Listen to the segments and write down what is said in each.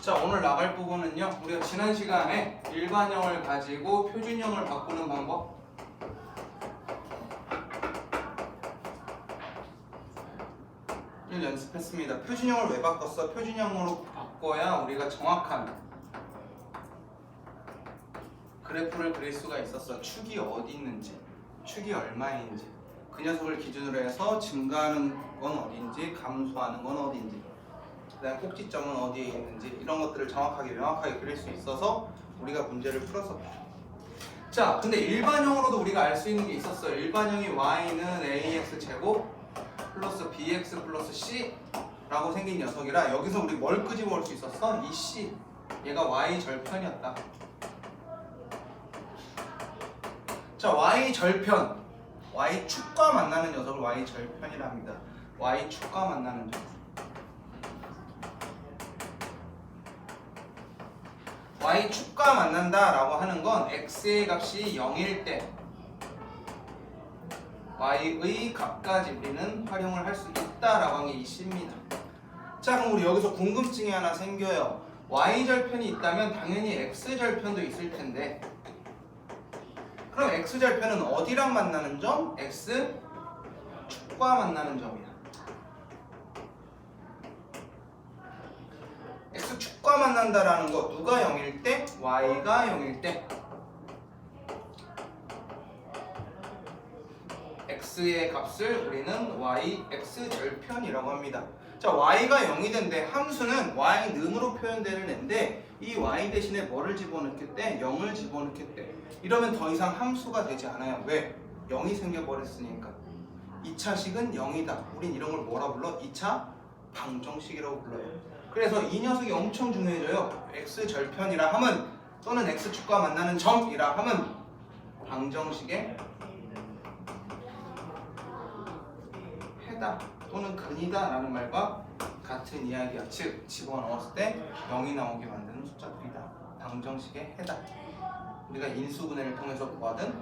자, 오늘 나갈 부분은요, 우리가 지난 시간에 일반형을 가지고 표준형을 바꾸는 방법 을 연습했습니다. 표준형을 왜 바꿨어? 표준형으로 바꿔야 우리가 정확한 그래프를 그릴 수가 있었어. 축이 어디 있는지, 축이 얼마인지, 그 녀석을 기준으로 해서 증가하는 건 어딘지, 감소하는 건 어딘지, 그다음 꼭지점은 어디에 있는지, 이런 것들을 정확하게 명확하게 그릴 수 있어서 우리가 문제를 풀었었죠. 자, 근데 일반형으로도 우리가 알 수 있는 게 있었어요. 일반형이 y는 ax 제곱 플러스 bx 플러스 c 라고 생긴 녀석이라 여기서 우리 뭘 끄집어 올 수 있었어? 이 c, 얘가 y 절편이었다. 자, y 절편, y 축과 만나는 녀석을 y 절편이라 합니다. y 축과 만나는 녀석. y 축과 만난다 라고 하는 건 x의 값이 0일 때 y의 값까지 우리는 활용을 할 수 있다 라고 한 게 이 c입니다. 자, 그럼 우리 여기서 궁금증이 하나 생겨요. y 절편이 있다면 당연히 x 절편도 있을 텐데, 그럼 x 절편은 어디랑 만나는 점? x 축과 만나는 점이야. x 축과 만난다라는 거 누가 0일 때? y가 0일 때 x의 값을 우리는 y x 절편이라고 합니다. 자, y가 0이 된데 함수는 y는으로 표현되는 애인데 이 y 대신에 뭐를 집어넣겠대? 0을 집어넣겠대. 이러면 더 이상 함수가 되지 않아요. 왜? 0이 생겨버렸으니까. 2차식은 0이다. 우린 이런 걸 뭐라 불러? 2차 방정식이라고 불러요. 그래서 이 녀석이 엄청 중요해져요. x 절편이라 함은, 또는 x축과 만나는 점이라 함은 방정식의 해다 또는 근이다 라는 말과 같은 이야기야. 즉 집어넣었을 때 0이 나오게 만드는 숫자들이다. 방정식의 해다. 우리가 인수분해를 통해서 구하든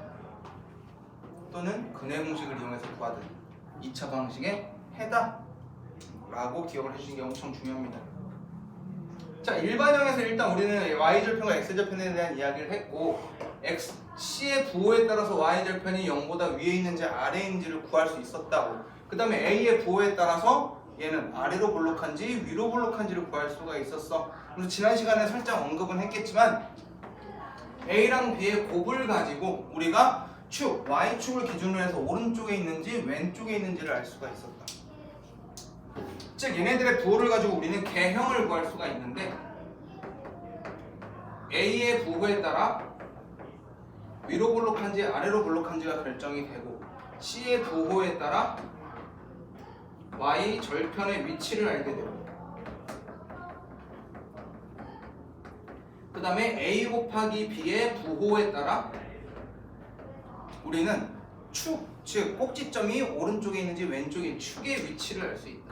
또는 근해 공식을 이용해서 구하든 2차 방식의 해다 라고 기억을 해주시는 게 엄청 중요합니다. 자, 일반형에서 일단 우리는 y절편과 x절편에 대한 이야기를 했고, c의 부호에 따라서 y절편이 0보다 위에 있는지 아래에 있는지를 구할 수 있었다고. 그 다음에 a의 부호에 따라서 얘는 아래로 볼록한지 위로 볼록한지를 구할 수가 있었어. 그래서 지난 시간에 살짝 언급은 했겠지만 a랑 b의 곱을 가지고 우리가 축, y축을 기준으로 해서 오른쪽에 있는지 왼쪽에 있는지를 알 수가 있었다. 즉 얘네들의 부호를 가지고 우리는 개형을 구할 수가 있는데, a의 부호에 따라 위로 볼록한지 아래로 볼록한지가 결정이 되고, c의 부호에 따라 y 절편의 위치를 알게 되고, 그 다음에 a 곱하기 b의 부호에 따라 우리는 축, 즉 꼭지점이 오른쪽에 있는지 왼쪽에 축의 위치를 알 수 있다.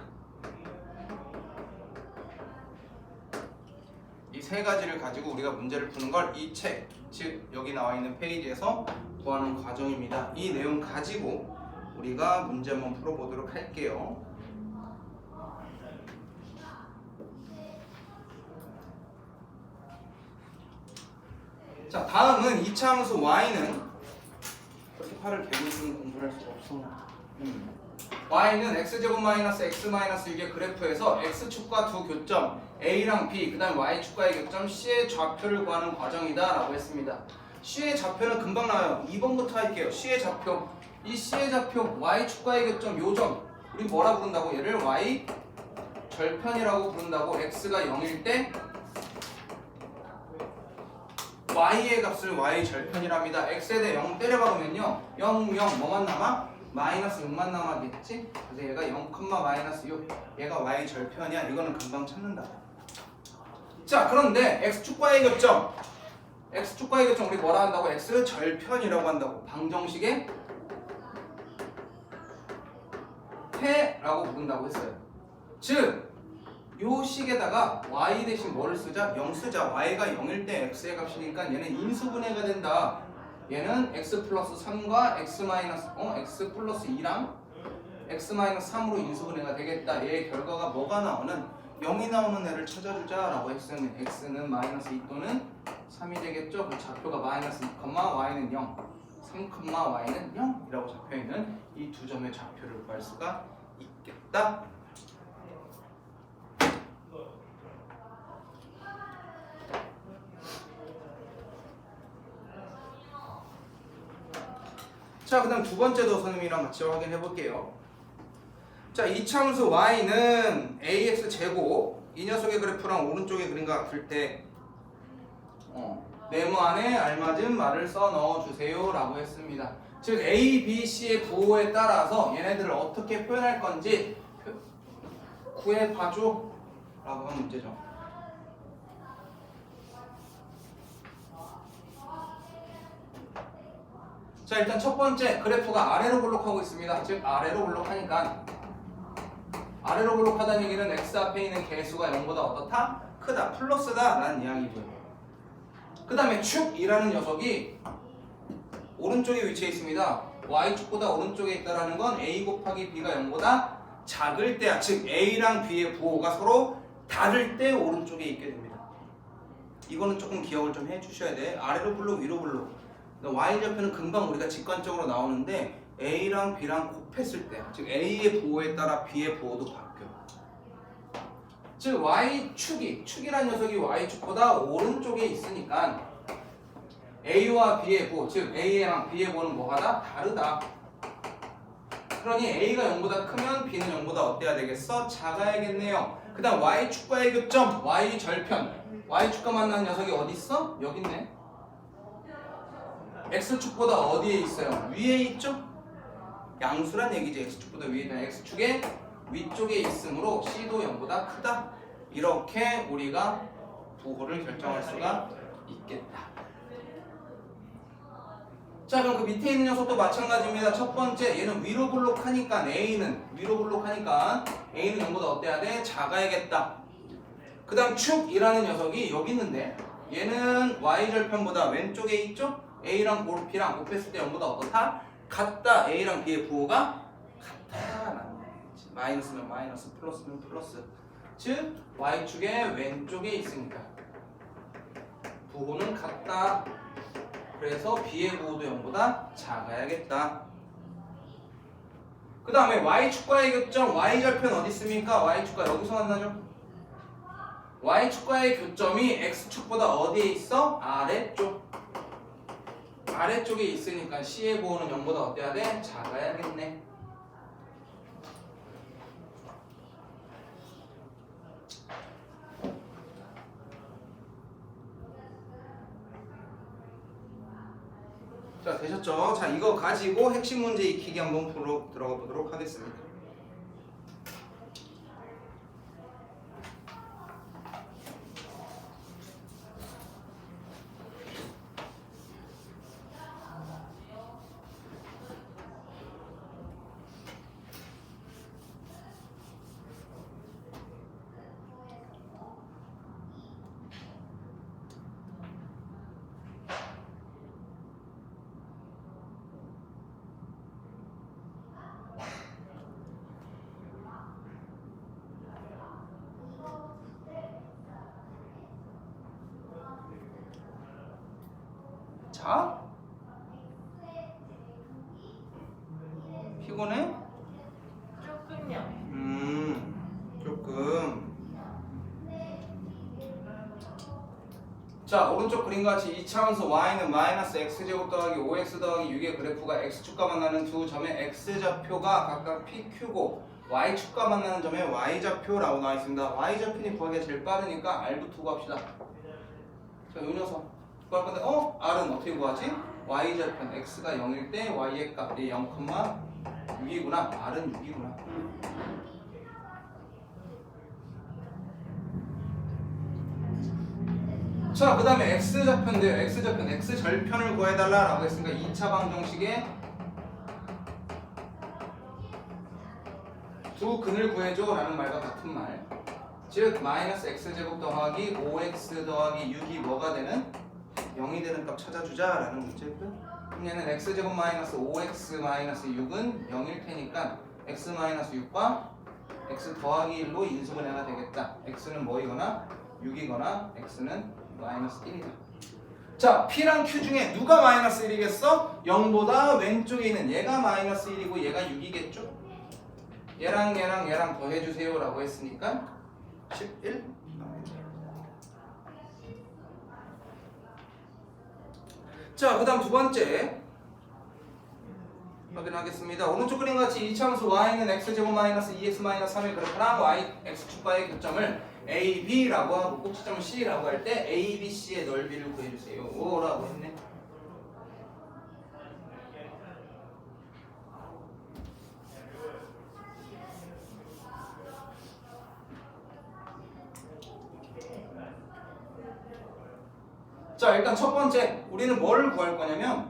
이 세 가지를 가지고 우리가 문제를 푸는 걸 이 책, 즉 여기 나와 있는 페이지에서 구하는 과정입니다. 이 내용 가지고 우리가 문제 한번 풀어보도록 할게요. 자, 다음은 2차 함수 y는, 팔을 개구리는 공부를 할 수가 없어. y는 x제곱 마이너스 x 마이너스 6의 그래프에서 x축과 두 교점 a랑 b, 그 다음 y축과의 교점 c의 좌표를 구하는 과정이다 라고 했습니다. c의 좌표는 금방 나와요. 2번부터 할게요. c의 좌표, 이 c의 좌표 y축과의 교점 요점, 우리 뭐라 부른다고? 얘를 y 절편이라고 부른다고. x가 0일 때 y의 값을 y 절편이랍니다. x에 대해 0 때려박으면요 0, 0 뭐만 남아? 마이너스 6만 남아겠지? 그래서 얘가 0, 마이너스 6, 얘가 y 절편이야. 이거는 금방 찾는다. 자, 그런데 x축과의 교점, x축과의 교점 우리 뭐라 한다고? x 절편이라고 한다고. 방정식의 해라고 부른다고 했어요. 즉 요 식에다가 y 대신 뭐를 쓰자? 0 쓰자. y가 0일 때 x의 값이니까 얘는 인수분해가 된다. 얘는 x 플러스 3과 x 플러스 2랑 x 마이너스 3으로 인수분해가 되겠다. 얘의 결과가 뭐가 나오는? 0이 나오는 애를 찾아주자 라고 했으면 x는 마이너스 2 또는 3이 되겠죠? 그럼 좌표가 마이너스 2, y는 0, 3, y는 0이라고 잡혀있는 이 두 점의 좌표를 구할 수가 있겠다. 자, 그 다음 두 번째도 선생님이랑 같이 확인해 볼게요. 자, 이차함수 y는 ax 제곱, 이 녀석의 그래프랑 오른쪽의 그림과 같을 때 네모 안에 알맞은 말을 써 넣어주세요 라고 했습니다. 즉 a, b, c의 부호에 따라서 얘네들을 어떻게 표현할 건지 구해봐줘 라고 하는 문제죠. 자, 일단 첫 번째 그래프가 아래로 블록하고 있습니다. 즉 아래로 블록하니까, 아래로 블록하다는 얘기는 x 앞에 있는 개수가 0보다 어떻다? 크다, 플러스다 라는 이야기고요. 그 다음에 축이라는 녀석이 오른쪽에 위치해 있습니다. y축보다 오른쪽에 있다는 건 a 곱하기 b가 0보다 작을 때야. 즉 a랑 b의 부호가 서로 다를 때 오른쪽에 있게 됩니다. 이거는 조금 기억을 좀 해주셔야 돼. 아래로 블록, 위로 블록. y좌표는 금방 우리가 직관적으로 나오는데 a랑 b랑 곱했을 때, 즉 a의 부호에 따라 b의 부호도 바뀌어. 즉 축이라는 녀석이 y축보다 오른쪽에 있으니까 a와 b의 부호, 즉 a랑 b의 부호는 뭐가 다르다. 그러니 a가 0보다 크면 b는 0보다 어때야 되겠어? 작아야겠네요. 그 다음 y축과의 교점, y절편. y축과 만나는 녀석이 어디 있어? 여기 있네. x축보다 어디에 있어요? 위에 있죠? 양수란 얘기지. x축보다 위에 있는 x축의 위쪽에 있으므로 c도 0보다 크다. 이렇게 우리가 부호를 결정할 수가 있겠다. 자, 그럼 그 밑에 있는 녀석도 마찬가지입니다. 첫 번째, 얘는 위로 블록하니까 a는 0보다 어때야 돼? 작아야겠다. 그 다음 축이라는 녀석이 여기 있는데 얘는 y절편보다 왼쪽에 있죠? a랑 b랑 곱했을 때 0보다 어떻다? 같다. a랑 b의 부호가 같다. 마이너스면 마이너스, 플러스면 플러스. 즉 y축의 왼쪽에 있으니까 부호는 같다. 그래서 b의 부호도 0보다 작아야겠다. 그 다음에 y축과의 교점, y절편 어디 있습니까? y축과 여기서 만나죠. y축과의 교점이 x축보다 어디에 있어? 아래쪽에 있으니까 c의 부호는 0보다 어때야 돼? 작아야겠네. 자, 되셨죠? 자, 이거 가지고 핵심 문제 익히기 한번 들어가 보도록 하겠습니다. 자, 피곤해? 조금요. 조금. 자, 오른쪽 그림과 같이 이차함수 y는 마이너스 x제곱 더하기 5x 더하기 6의 그래프가 x축과 만나는 두 점의 x좌표가 각각 pq고 y축과 만나는 점의 y좌표라고 나와 있습니다. y좌표니 구하기가 제일 빠르니까 r부터 구합시다. 자, 요 녀석 구할 건데, r은 어떻게 구하지? y절편 x가 0일 때 y의 값이 0,6이구나. r은 6이구나. 자, 그 다음에 x좌표인데요. x절편을 구해달라라고 했으니까 2차 방정식에 두 근을 구해줘 라는 말과 같은 말. 즉 마이너스 x제곱 더하기 5x 더하기 6이 뭐가 되는? 0이 되는 값 찾아주자 라는 문제고요. 그럼 얘는 x제곱 마이너스 5x 마이너스 6은 0일 테니까 x 마이너스 6과 x 더하기 1로 인수분해가 되겠다. x는 뭐이거나 6이거나 x는 마이너스 1이다. 자, P랑 Q 중에 누가 마이너스 1이겠어? 0보다 왼쪽에 있는 얘가 마이너스 1이고 얘가 6이겠죠? 얘랑 더해주세요 라고 했으니까 11. 자, 그 다음 두 번째 확인하겠습니다. 오른쪽 그림 같이 이차함수 y는 x제곱 마이너스 2x 마이너스 3의 그래프랑 y x축과의 교점을 a, b라고 하고 꼭지점을 c라고 할 때 a, b, c의 넓이를 구해주세요 라고 했네. 자, 일단 첫 번째 우리는 뭐를 구할 거냐면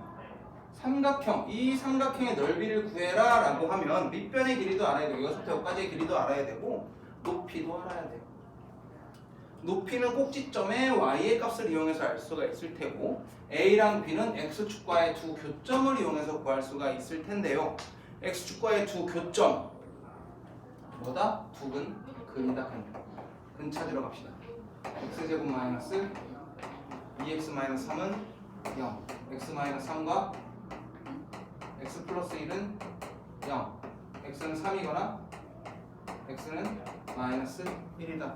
삼각형, 이 삼각형의 넓이를 구해라 라고 하면 밑변의 길이도 알아야 되고 여기서부터 여기까지의 길이도 알아야 되고 높이도 알아야 돼요. 높이는 꼭지점에 y의 값을 이용해서 알 수가 있을 테고 a랑 b는 x축과의 두 교점을 이용해서 구할 수가 있을 텐데요. x축과의 두 교점 뭐다? 두 근이다. 근 찾으러 갑시다. x제곱 마이너스 2x 마이너스 3은 0, x 마이너스 3과 x 플러스 1은 0, x는 3이거나 x는 마이너스 1이다.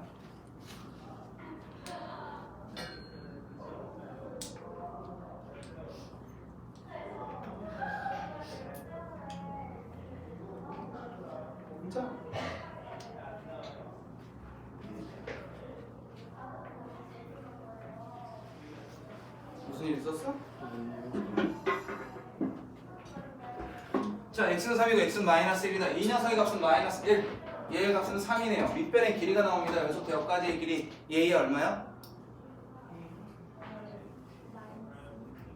진짜? 무슨 일 있었어? 자, x는 3이고 x는 마이너스 1이다. 이 녀석의 값은 마이너스 1, 얘의 값은 3이네요. 밑변의 길이가 나옵니다. 여기서부터 여기까지의 길이 얘의 얼마야?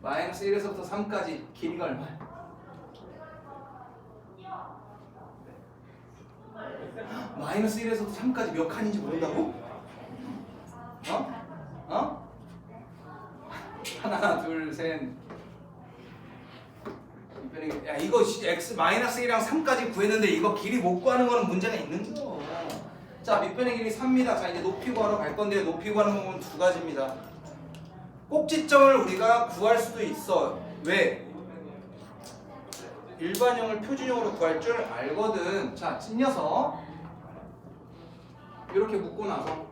마이너스 1에서부터 3까지 길이가 얼마야? 마이너스 1에서부터 3까지 몇 칸인지 모른다고? 어? 하나, 둘, 셋. 야, 이거 x 마이너스 1이랑 3까지 구했는데 이거 길이 못 구하는 거는 문제가 있는 거. 자, 밑변의 길이 3입니다. 자, 이제 높이 구하러 갈 건데요. 높이 구하는 방법은 두 가지입니다. 꼭지점을 우리가 구할 수도 있어. 왜? 일반형을 표준형으로 구할 줄 알거든. 자, 찐녀석 이렇게 묶고 나서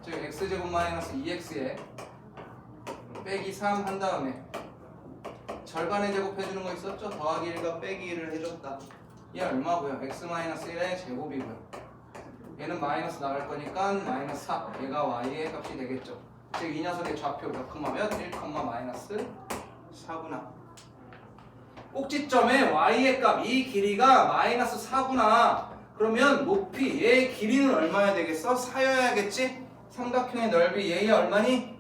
즉 x제곱 마이너스 2x에 빼기 3 한 다음에 절반의 제곱 해주는 거 있었죠? 더하기 1과 빼기 1을 해줬다. 얘 얼마고요? x 마이너스 1의 제곱이고요. 얘는 마이너스 나갈 거니까 마이너스 4. 얘가 y의 값이 되겠죠. 즉 이 녀석의 좌표 몇 컴마면 1, 마이너스 4구나. 꼭지점에 y의 값, 이 길이가 마이너스 4구나. 그러면 높이, 얘의 길이는 얼마야 되겠어? 4여야겠지? 삼각형의 넓이 얘의 얼마니?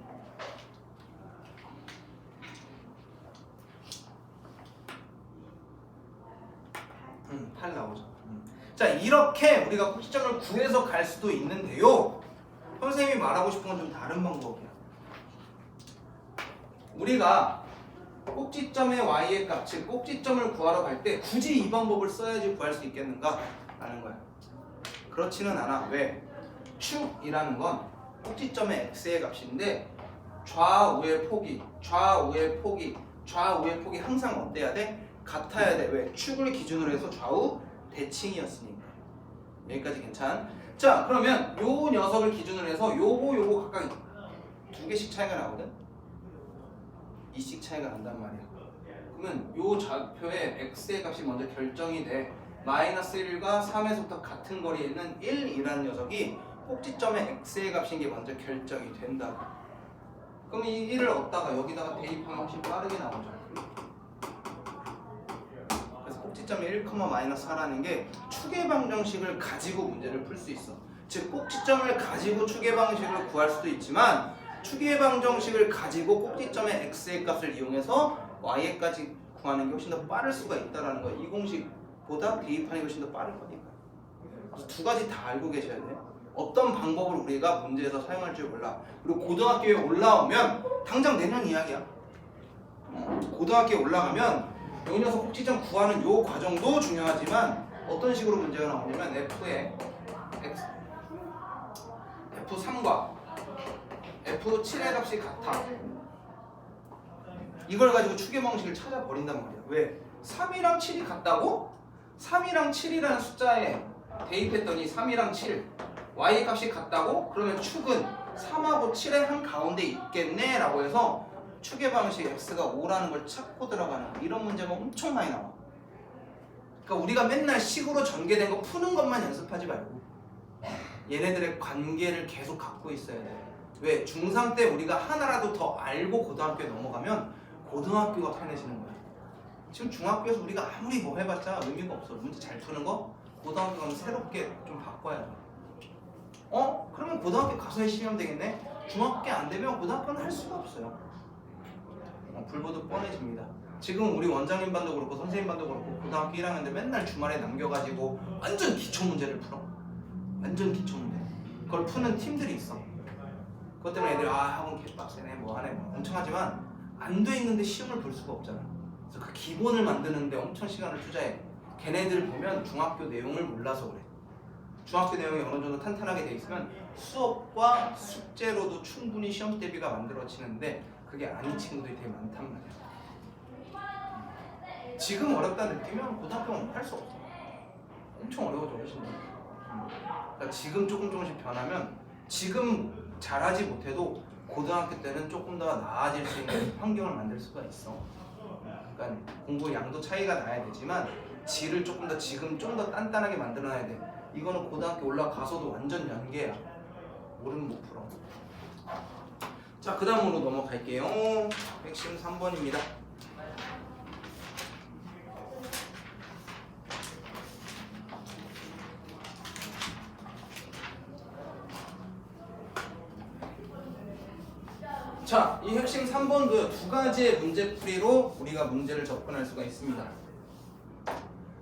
8 나오죠. 자, 이렇게 우리가 꼭지점을 구해서 갈 수도 있는데요. 선생님이 말하고 싶은 건 좀 다른 방법이야. 우리가 꼭지점의 y의 값, 즉 꼭지점을 구하러 갈 때 굳이 이 방법을 써야지 구할 수 있겠는가? 라는 거야. 그렇지는 않아. 왜? 축이라는 건 꼭지점의 x의 값인데 좌우의 폭이 항상 어때야 돼? 같아야 돼. 왜? 축을 기준으로 해서 좌우 대칭이었으니까. 여기까지 괜찮? 자, 그러면 요 녀석을 기준으로 해서 요거 각각 두 개씩 차이가 나거든? 2씩 차이가 난단 말이야. 그러면 요 좌표에 x의 값이 먼저 결정이 돼. 마이너스 1과 3에서부터 같은 거리에 있는 1이라는 녀석이 꼭지점의 x의 값인 게 먼저 결정이 된다고. 그럼 이 1을 얻다가 여기다가 대입하면 훨씬 빠르게 나오죠. 그래서 꼭지점이 1, 마이너스 4라는 게 축의 방정식을 가지고 문제를 풀 수 있어. 즉 꼭지점을 가지고 축의 방정식을 구할 수도 있지만 축의 방정식을 가지고 꼭지점의 x의 값을 이용해서 y의 값까지 구하는 게 훨씬 더 빠를 수가 있다는 거야. 이 공식보다 대입하는 게 훨씬 더 빠를 거니까. 그래서 두 가지 다 알고 계셔야 돼요. 어떤 방법을 우리가 문제에서 사용할 줄 몰라. 그리고 고등학교에 올라오면 당장 내년 이야기야. 고등학교에 올라가면 이 녀석 꼭지점 구하는 요 과정도 중요하지만 어떤 식으로 문제가 나오냐면 F의 F3과 F7의 값이 같아. 이걸 가지고 추계 방식을 찾아버린단 말이야. 왜? 3이랑 7이 같다고? 3이랑 7이라는 숫자에 대입했더니 3이랑 7 y 값이 같다고? 그러면 축은 3하고 7의 한 가운데 있겠네 라고 해서 추계 방식 x가 5라는 걸 찾고 들어가는 이런 문제가 엄청 많이 나와. 그러니까 우리가 맨날 식으로 전개된 거 푸는 것만 연습하지 말고 얘네들의 관계를 계속 갖고 있어야 돼. 왜? 중3 때 우리가 하나라도 더 알고 고등학교에 넘어가면 고등학교가 편해지는 거야. 지금 중학교에서 우리가 아무리 뭐 해봤자 의미가 없어. 문제 잘 푸는 거 고등학교 가면 새롭게 좀 바꿔야 돼. 그러면 고등학교 가서 열심히 하면 되겠네? 중학교 안 되면 고등학교는 할 수가 없어요. 불보듯 뻔해집니다. 지금 우리 원장님 반도 그렇고 선생님 반도 그렇고 고등학교 1학년 때 맨날 주말에 남겨가지고 완전 기초 문제를 풀어. 완전 기초 문제. 그걸 푸는 팀들이 있어. 그것 때문에 애들이 학원 개빡세네 뭐하네 뭐 엄청 하지만 안 돼 있는데 시험을 볼 수가 없잖아. 그래서 그 기본을 만드는데 엄청 시간을 투자해. 걔네들 보면 중학교 내용을 몰라서 그래. 중학교 내용이 어느 정도 탄탄하게 돼 있으면 수업과 숙제로도 충분히 시험 대비가 만들어지는데 그게 아닌 친구들이 되게 많단 말이야. 지금 어렵다 느끼면 고등학교는 할 수 없어. 엄청 어려워져 훨씬 더. 그러니까 지금 조금씩 변하면 지금 잘하지 못해도 고등학교 때는 조금 더 나아질 수 있는 환경을 만들 수가 있어. 그러니까 공부 양도 차이가 나야 되지만 질을 조금 더 지금 좀 더 단단하게 만들어놔야 돼. 이거는 고등학교 올라가서도 완전 연계야. 모르면 못 풀어. 자, 그 다음으로 넘어갈게요. 핵심 3번입니다. 자, 이 핵심 3번도 두 가지의 문제풀이로 우리가 문제를 접근할 수가 있습니다.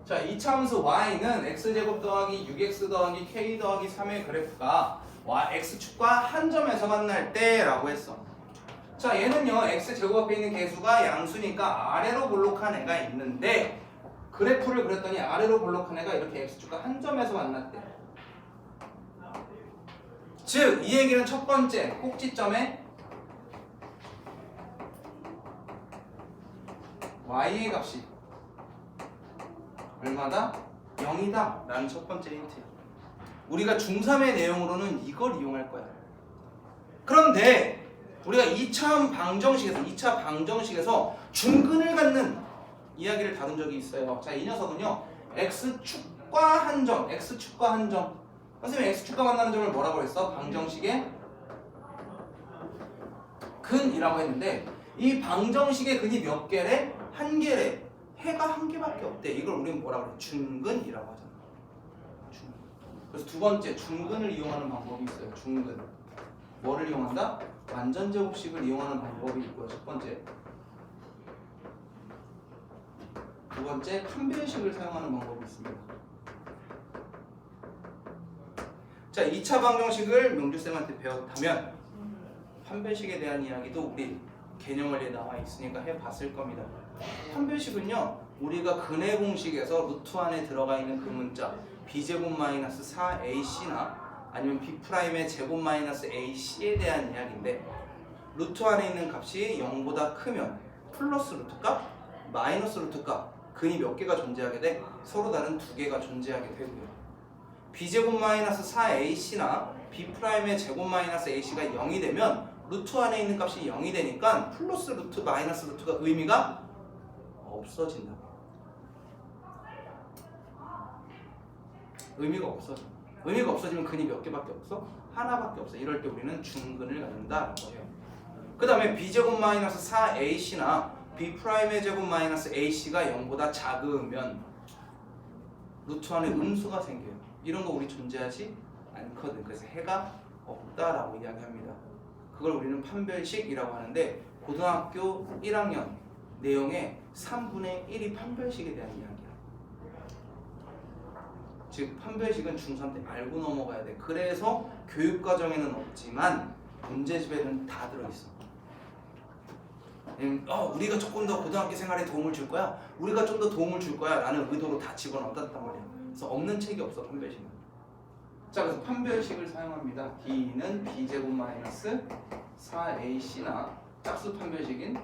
자, 이차함수 y는 x제곱 더하기 6x 더하기 k 더하기 3의 그래프가 x축과 한 점에서 만날 때 라고 했어. 자, 얘는요 x제곱 앞에 있는 개수가 양수니까 아래로 볼록한 애가 있는데 그래프를 그렸더니 아래로 볼록한 애가 이렇게 x축과 한 점에서 만났대. 즉, 이 얘기는 첫 번째 꼭지점에 y의 값이 얼마다? 0이다 라는 첫 번째 힌트야. 우리가 중3의 내용으로는 이걸 이용할 거야. 그런데 우리가 2차 방정식에서 중근을 갖는 이야기를 다룬 적이 있어요. 자, 이 녀석은요 x축과 한 점, x축과 한 점. 선생님 x축과 만나는 점을 뭐라고 했어? 방정식의 근이라고 했는데 이 방정식의 근이 몇 개래? 한 개래. 해가 한 개밖에 없대. 이걸 우리는 뭐라 그래? 중근이라고 하잖아. 중근. 그래서 두 번째 중근을 이용하는 방법이 있어요. 중근. 뭐를 이용한다? 완전제곱식을 이용하는 방법이 있고요. 첫 번째. 두 번째 판별식을 사용하는 방법이 있습니다. 자, 2차 방정식을 명주쌤한테 배웠다면 판별식에 대한 이야기도 우리 개념원리에 나와 있으니까 해봤을 겁니다. 판별식은요 우리가 근해 공식에서 루트 안에 들어가 있는 그 문자 b제곱 마이너스 4ac나 아니면 b'의 제곱 마이너스 ac에 대한 이야기인데 루트 안에 있는 값이 0보다 크면 플러스 루트 값, 마이너스 루트 값 근이 몇 개가 존재하게 돼? 서로 다른 두 개가 존재하게 되고요. b제곱 마이너스 4ac나 b'의 제곱 마이너스 ac가 0이 되면 루트 안에 있는 값이 0이 되니까 플러스 루트 마이너스 루트가 의미가 없어진다. 의미가 없어져. 의미가 없어지면 근이 몇 개밖에 없어? 하나밖에 없어. 이럴 때 우리는 중근을 갖는다라고 해요. 그 다음에 b제곱 마이너스 4ac나 b'의 제곱 마이너스 ac가 0보다 작으면 루트 안에 음수가 생겨요. 이런 거 우리 존재하지 않거든. 그래서 해가 없다라고 이야기합니다. 그걸 우리는 판별식이라고 하는데 고등학교 1학년 내용의 3분의 1이 판별식에 대한 이야기야. 즉 판별식은 중3 때 알고 넘어가야 돼. 그래서 교육과정에는 없지만 문제집에는 다 들어있어. 우리가 조금 더 고등학교 생활에 도움을 줄 거야. 우리가 좀 더 도움을 줄 거야 라는 의도로 다 집어넣었단 말이야. 그래서 없는 책이 없어 판별식은. 자, 그래서 판별식을 사용합니다. D는 B제곱 마이너스 4AC나 짝수 판별식인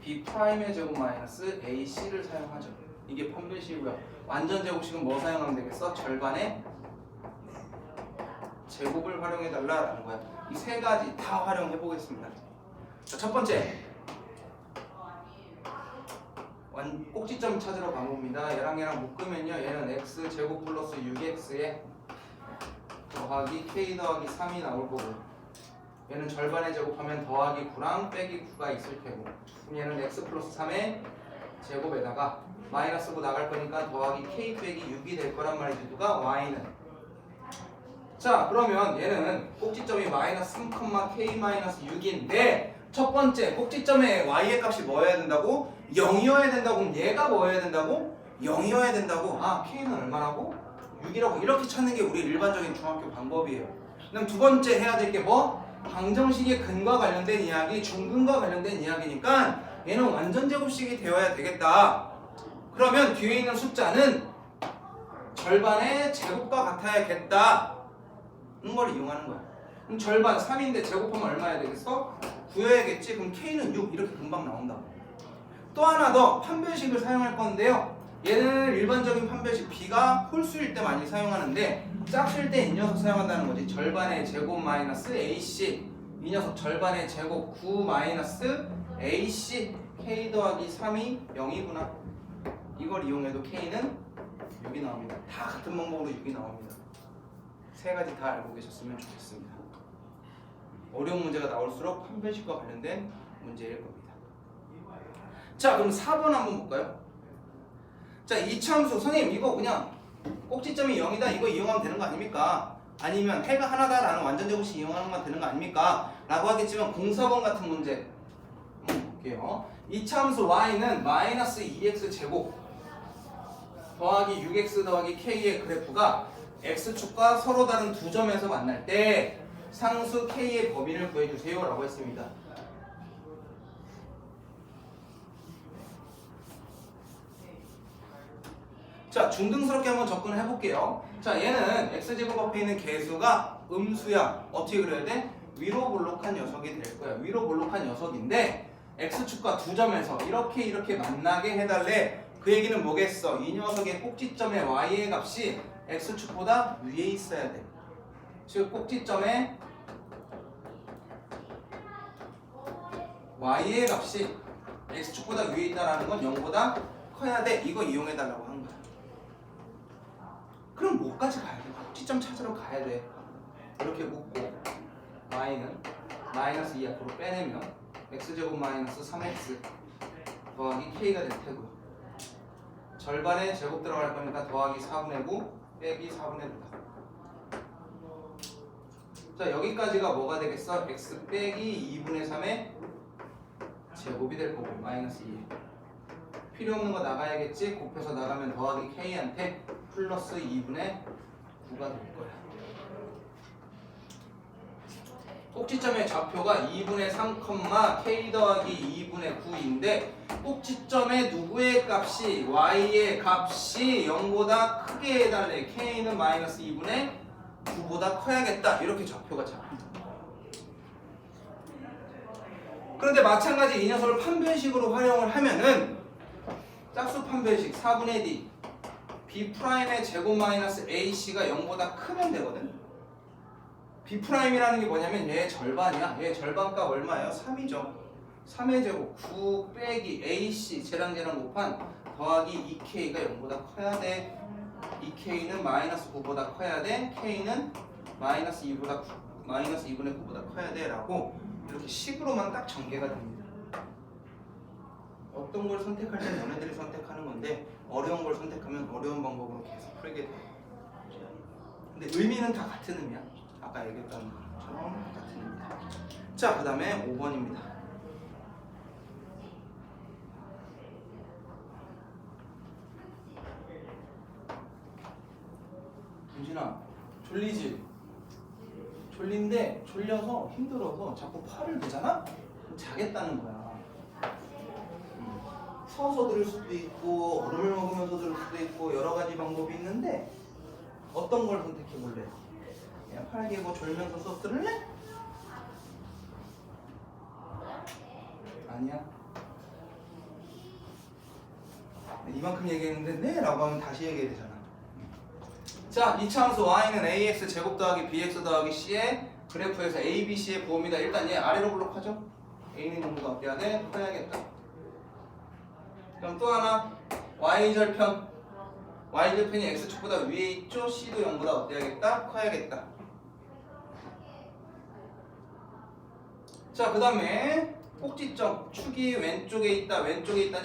B'의 제곱 마이너스 AC를 사용하죠. 이게 판별식이고요. 완전 제곱식은 뭐 사용하면 되겠어? 절반의 제곱을 활용해달라라는 거야. 이 세 가지 다 활용해 보겠습니다. 자, 첫 번째 꼭지점 찾으러 가봅니다. 얘랑 묶으면요, 얘는 x 제곱 플러스 6x에 더하기 k 더하기 3이 나올 거고, 얘는 절반의 제곱하면 더하기 9랑 빼기 9가 있을 테고, 그럼 얘는 x 플러스 3의 제곱에다가 마이너스 9 나갈 거니까 더하기 k 빼기 6이 될 거란 말이지. 누가? y는. 자, 그러면 얘는 꼭지점이 마이너스 3,k-6인데 첫 번째 꼭지점의 y의 값이 뭐여야 된다고? 0이어야 된다고. 그럼 얘가 뭐여야 된다고? 0이어야 된다고. 아, k는 얼마라고? 6이라고. 이렇게 찾는 게 우리 일반적인 중학교 방법이에요. 그럼 두 번째 해야 될 게 뭐? 방정식의 근과 관련된 이야기, 중근과 관련된 이야기니까 얘는 완전 제곱식이 되어야 되겠다. 그러면 뒤에 있는 숫자는 절반의 제곱과 같아야겠다. 걸 이용하는 거야. 그럼 절반 3인데 제곱하면 얼마야 되겠어? 9여야겠지? 그럼 k는 6 이렇게 금방 나온다. 또 하나 더 판별식을 사용할 건데요. 얘는 일반적인 판별식 B가 홀수일 때 많이 사용하는데 짝수일 때 이 녀석 사용한다는 거지. 절반의 제곱 마이너스 AC. 이 녀석 절반의 제곱 9 마이너스 AC K 더하기 3이 0이구나. 이걸 이용해도 K는 6이 나옵니다. 다 같은 방법으로 6이 나옵니다. 세 가지 다 알고 계셨으면 좋겠습니다. 어려운 문제가 나올수록 판별식과 관련된 문제일 겁니다. 자, 그럼 4번 한번 볼까요? 자, 이차함수 선생님 이거 그냥 꼭지점이 0이다 이거 이용하면 되는 거 아닙니까? 아니면 해가 하나다라는 완전 제곱식 이용하는 건 되는 거 아닙니까? 라고 하겠지만 04번 같은 문제 한번 볼게요. 이차함수 y는 마이너스 2x 제곱 더하기 6x 더하기 k의 그래프가 x축과 서로 다른 두 점에서 만날 때 상수 k의 범위를 구해주세요 라고 했습니다. 자, 중등스럽게 한번 접근을 해볼게요. 자, 얘는 x제곱 앞에 있는 개수가 음수야. 어떻게 그려야 돼? 위로 볼록한 녀석이 될 거야. 위로 볼록한 녀석인데 x축과 두 점에서 이렇게 만나게 해달래. 그 얘기는 뭐겠어? 이 녀석의 꼭지점의 y의 값이 x축보다 위에 있어야 돼. 즉 꼭지점의 y의 값이 x축보다 위에 있다는 건 0보다 커야 돼. 이거 이용해달라고 한 거야. 그럼 뭐까지 가야 돼? 꼭지점 찾으러 가야 돼. 이렇게 묶고 y는 마이너스 2 앞으로 빼내면 x제곱 마이너스 3x 더하기 k가 될 테고요. 절반에 제곱 들어갈 거니까 더하기 4분의 9 빼기 4분의 9다. 자, 여기까지가 뭐가 되겠어? x 빼기 2분의 3의 제곱이 될 거고 마이너스 2. 필요 없는 거 나가야겠지? 곱해서 나가면 더하기 k한테 플러스 2분의 9가 될 거야. 꼭지점의 좌표가 2분의 3, k 더하기 2분의 9인데 꼭지점의 누구의 값이 y의 값이 0보다 크게 해달래. k는 마이너스 2분의 9보다 커야겠다. 이렇게 좌표가 잡힌다. 그런데 마찬가지 이 녀석을 판별식으로 활용을 하면은 짝수 판별식 4분의 d B'의 제곱 마이너스 AC가 0보다 크면 되거든. B'이라는 게 뭐냐면 얘 절반이야. 얘 절반값 얼마예요? 3이죠. 3의 제곱 9 빼기 AC 쟤랑 곱한 더하기 2K가 0보다 커야 돼. 2K는 마이너스 9보다 커야 돼. K는 마이너스 2분의 9보다 커야 돼 라고 이렇게 식으로만 딱 전개가 됩니다. 어떤 걸 선택할 때 너네들이 선택하는 건데 어려운 걸 선택하면 어려운 방법으로 계속 풀게 돼. 근데 의미는 다 같은 의미야. 아까 얘기했던 것처럼 같은 의미다. 자, 그 다음에 5번입니다. 윤진아, 졸리지? 졸린데 졸려서 힘들어서 자꾸 팔을 대잖아? 그럼 자겠다는 거야. 서서 들을 수도 있고 얼음을 먹으면서 들을 수도 있고 여러 가지 방법이 있는데 어떤 걸 선택해 볼래? 그냥 편하게 뭐 졸면서 수업 들을래? 아니야. 이만큼 얘기했는데 네 라고 하면 다시 얘기해야 되잖아. 자, 이차함수 y는 ax 제곱 더하기 bx 더하기 c의 그래프에서 a, b, c의 부호입니다. 일단 얘 아래로 블록하죠. a는 정도가 어때야 돼? 커야겠다. 그럼 또 하나 y절편 y절편이 x축보다 위에 있죠? c도 0보다 어때야겠다? 커야겠다. 자, 그 다음에 꼭지점 축이 왼쪽에 있다는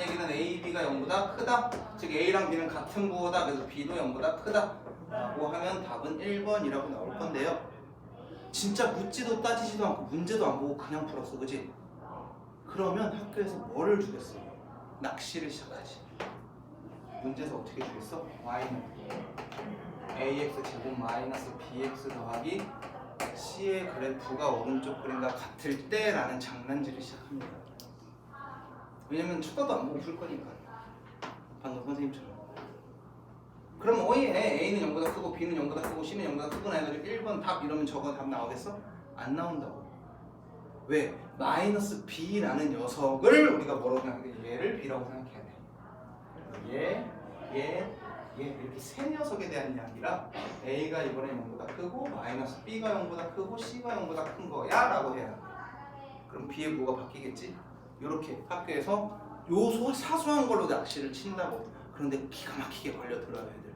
얘기는 a, b가 0보다 크다. 즉 a랑 b는 같은 부호다. 그래서 b도 0보다 크다 라고 하면 답은 1번이라고 나올 건데요. 진짜 묻지도 따지지도 않고 문제도 안 보고 그냥 풀었어, 그지? 그러면 학교에서 뭐를 주겠어? 낚시를 시작하지. 문제에서 어떻게 주겠어? y는 ax 제곱 마이너스 bx 더하기 c의 그래프가 오른쪽 그림과 같을 때 라는 장난질을 시작합니다. 왜냐면 쳐다도 안 보고 풀 거니까. 방금 선생님처럼. 그럼 O에 A는 0보다 크고 B는 0보다 크고 C는 0보다 크구나 해가지고 1번 답 이러면 저거 답 나오겠어? 안 나온다고. 왜? 마이너스 B라는 녀석을 우리가 뭐라고 생각해? 얘를 B라고 생각해야 돼. 얘 이렇게 세 녀석에 대한 이야기라 A가 이번에 0보다 크고 마이너스 B가 0보다 크고 C가 0보다 큰 거야 라고 해야 돼. 그럼 B의 부호가 바뀌겠지? 이렇게 학교에서 요 사소한 걸로 낚시를 친다고. 그런데 기가 막히게 걸려들어요 애들.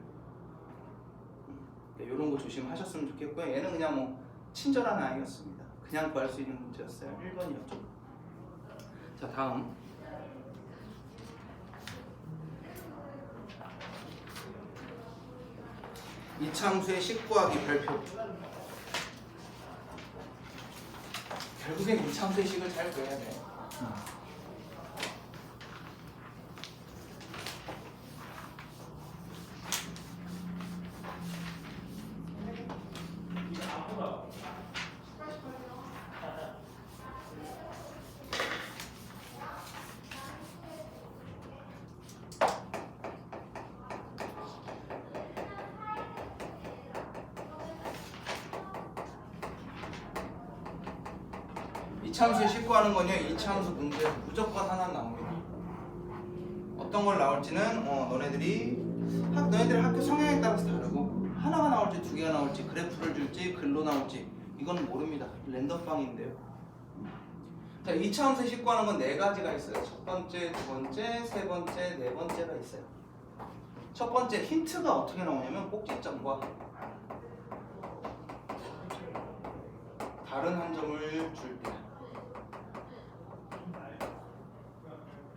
이런 거 조심하셨으면 좋겠고요. 얘는 그냥 뭐 친절한 아이였습니다. 그냥 구할 수 있는 문제였어요. 1번이었죠. 자, 다음 이차함수의 식구하기 별표. 결국엔 이차함수의 식을 잘 구해야 돼. 이차함수에 식구하는 건요, 이차함수 문제에서 무조건 하나 나옵니다. 어떤 걸 나올지는 너네들이 학교 성향에 따라서 다르고 하나가 나올지 두 개가 나올지 그래프를 줄지 글로 나올지 이건 모릅니다. 랜덤빵인데요. 자, 이차함수에 식구하는 건 네 가지가 있어요. 첫 번째, 두 번째, 세 번째, 네 번째가 있어요. 첫 번째 힌트가 어떻게 나오냐면 꼭지점과 다른 한 점을 줄 때.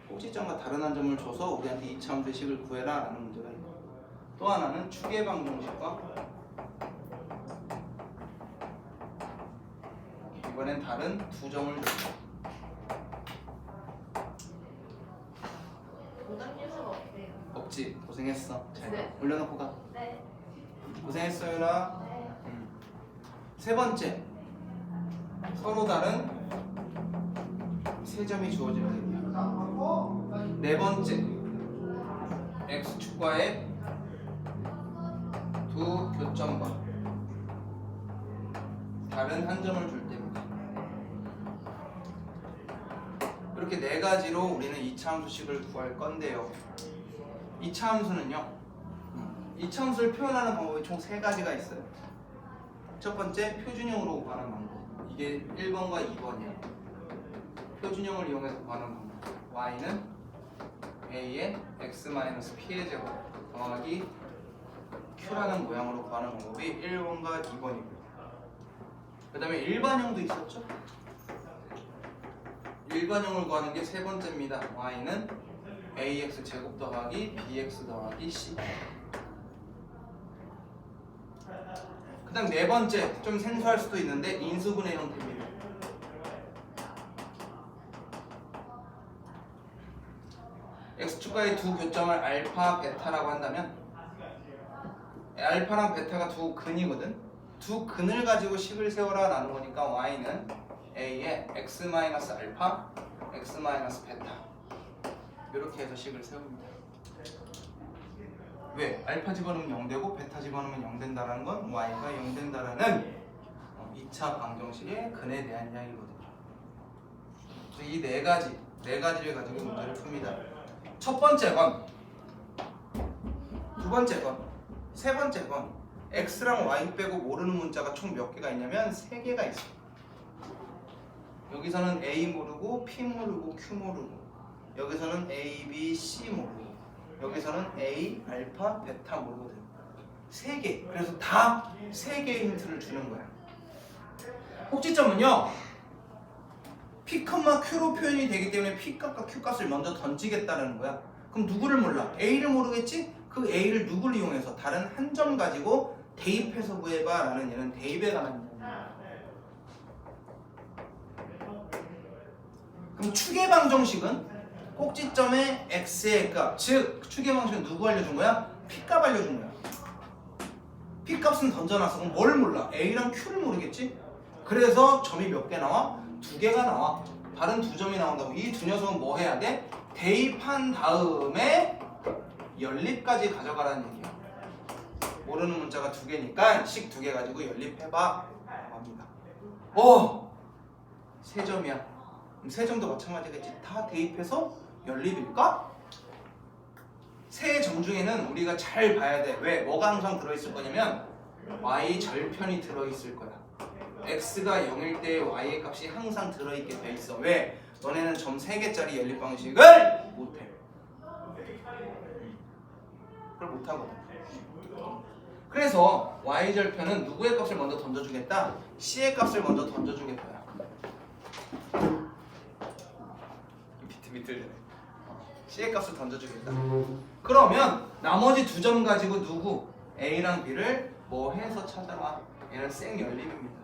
꼭지점과 다른 한 점을 줘서 우리한테 이차함수의 식을 구해라 라는 문제가 있고, 또 하나는 축의 방정식과 이번엔 다른 두 점을 줍니다. 오답 뉴스가 없대요. 없지? 고생했어. 잘 네. 올려놓고 가. 네. 고생했어 유라. 네. 세 번째 서로 다른 세 점이 주어지는 셈이야. 네 번째 x축과의 두 교점과 다른 한 점을 줄 때입니다. 이렇게 네 가지로 우리는 이차함수식을 구할 건데요. 이차함수는요, 이차함수를 표현하는 방법이 총 세 가지가 있어요. 첫 번째, 표준형으로 구하는 방법. 이게 1번과 2번이야. 표준형을 이용해서 구하는 방법. y는 a의 x-p의 제곱 더하기 q라는 모양으로 구하는 방법이 1번과 2번이고요. 그 다음에 일반형도 있었죠? 일반형을 구하는 게 세 번째입니다. y는 ax 제곱 더하기 bx 더하기 c. 그 다음 네 번째, 좀 생소할 수도 있는데 인수분해 형태입니다. x축과의 두 교점을 알파, 베타라고 한다면 알파랑 베타가 두 근이거든. 두 근을 가지고 식을 세워라 라는 거니까 y는 a의 x-알파, x-베타 이렇게 해서 식을 세웁니다. 왜? 알파 집어넣으면 0되고 베타 집어넣으면 0 된다는 건 y가 0 된다라는 2차 방정식의 근에 대한 이야기거든요. 이 네 가지를 가지고 문제를 풉니다. 첫 번째 건, 두 번째 건, 세 번째 건 x랑 y 빼고 모르는 문자가 총 몇 개가 있냐면 3개가 있어요. 여기서는 a 모르고 p 모르고 q 모르고, 여기서는 a, b, c 모르고, 여기서는 a, 알파, 베타 모르거든. 3개. 그래서 다 3개의 힌트를 주는 거야. 꼭지점은요, p, q로 표현이 되기 때문에 p 값과 q 값을 먼저 던지겠다는 거야. 그럼 누구를 몰라? a를 모르겠지? 그 a를 누구를 이용해서 다른 한 점 가지고 대입해서 구해봐 라는 얘는 대입에 관한 이야기야. 그럼 추계 방정식은 꼭지점의 x의 값, 즉 추계 방식은 누구 알려준 거야? p 값 알려준 거야. p 값은 던져놨어. 그럼 뭘 몰라? a랑 q를 모르겠지? 그래서 점이 몇 개 나와? 2개가 나와. 다른 2점이 나온다고. 이 두 녀석은 뭐 해야 돼? 대입한 다음에 연립까지 가져가라는 얘기야. 모르는 문자가 2개니까 식 2개 가지고 연립해봐 합니다. 3점이야. 그럼 3점도 마찬가지겠지. 다 대입해서 연립일까? 세 점 중에는 우리가 잘 봐야 돼. 왜? 뭐가 항상 들어있을 거냐면 y 절편이 들어있을 거야. x가 0일 때 y의 값이 항상 들어있게 돼 있어. 왜? 너네는 점 3개짜리 연립 방식을 못해. 그걸 못하거든. 그래서 y절편은 누구의 값을 먼저 던져주겠다? c의 값을 먼저 던져주겠다. 비틀비틀 c의 값을 던져주겠다. 그러면 나머지 2점 가지고 누구? a랑 b를 뭐 해서 찾아와. 얘는 생 연립입니다.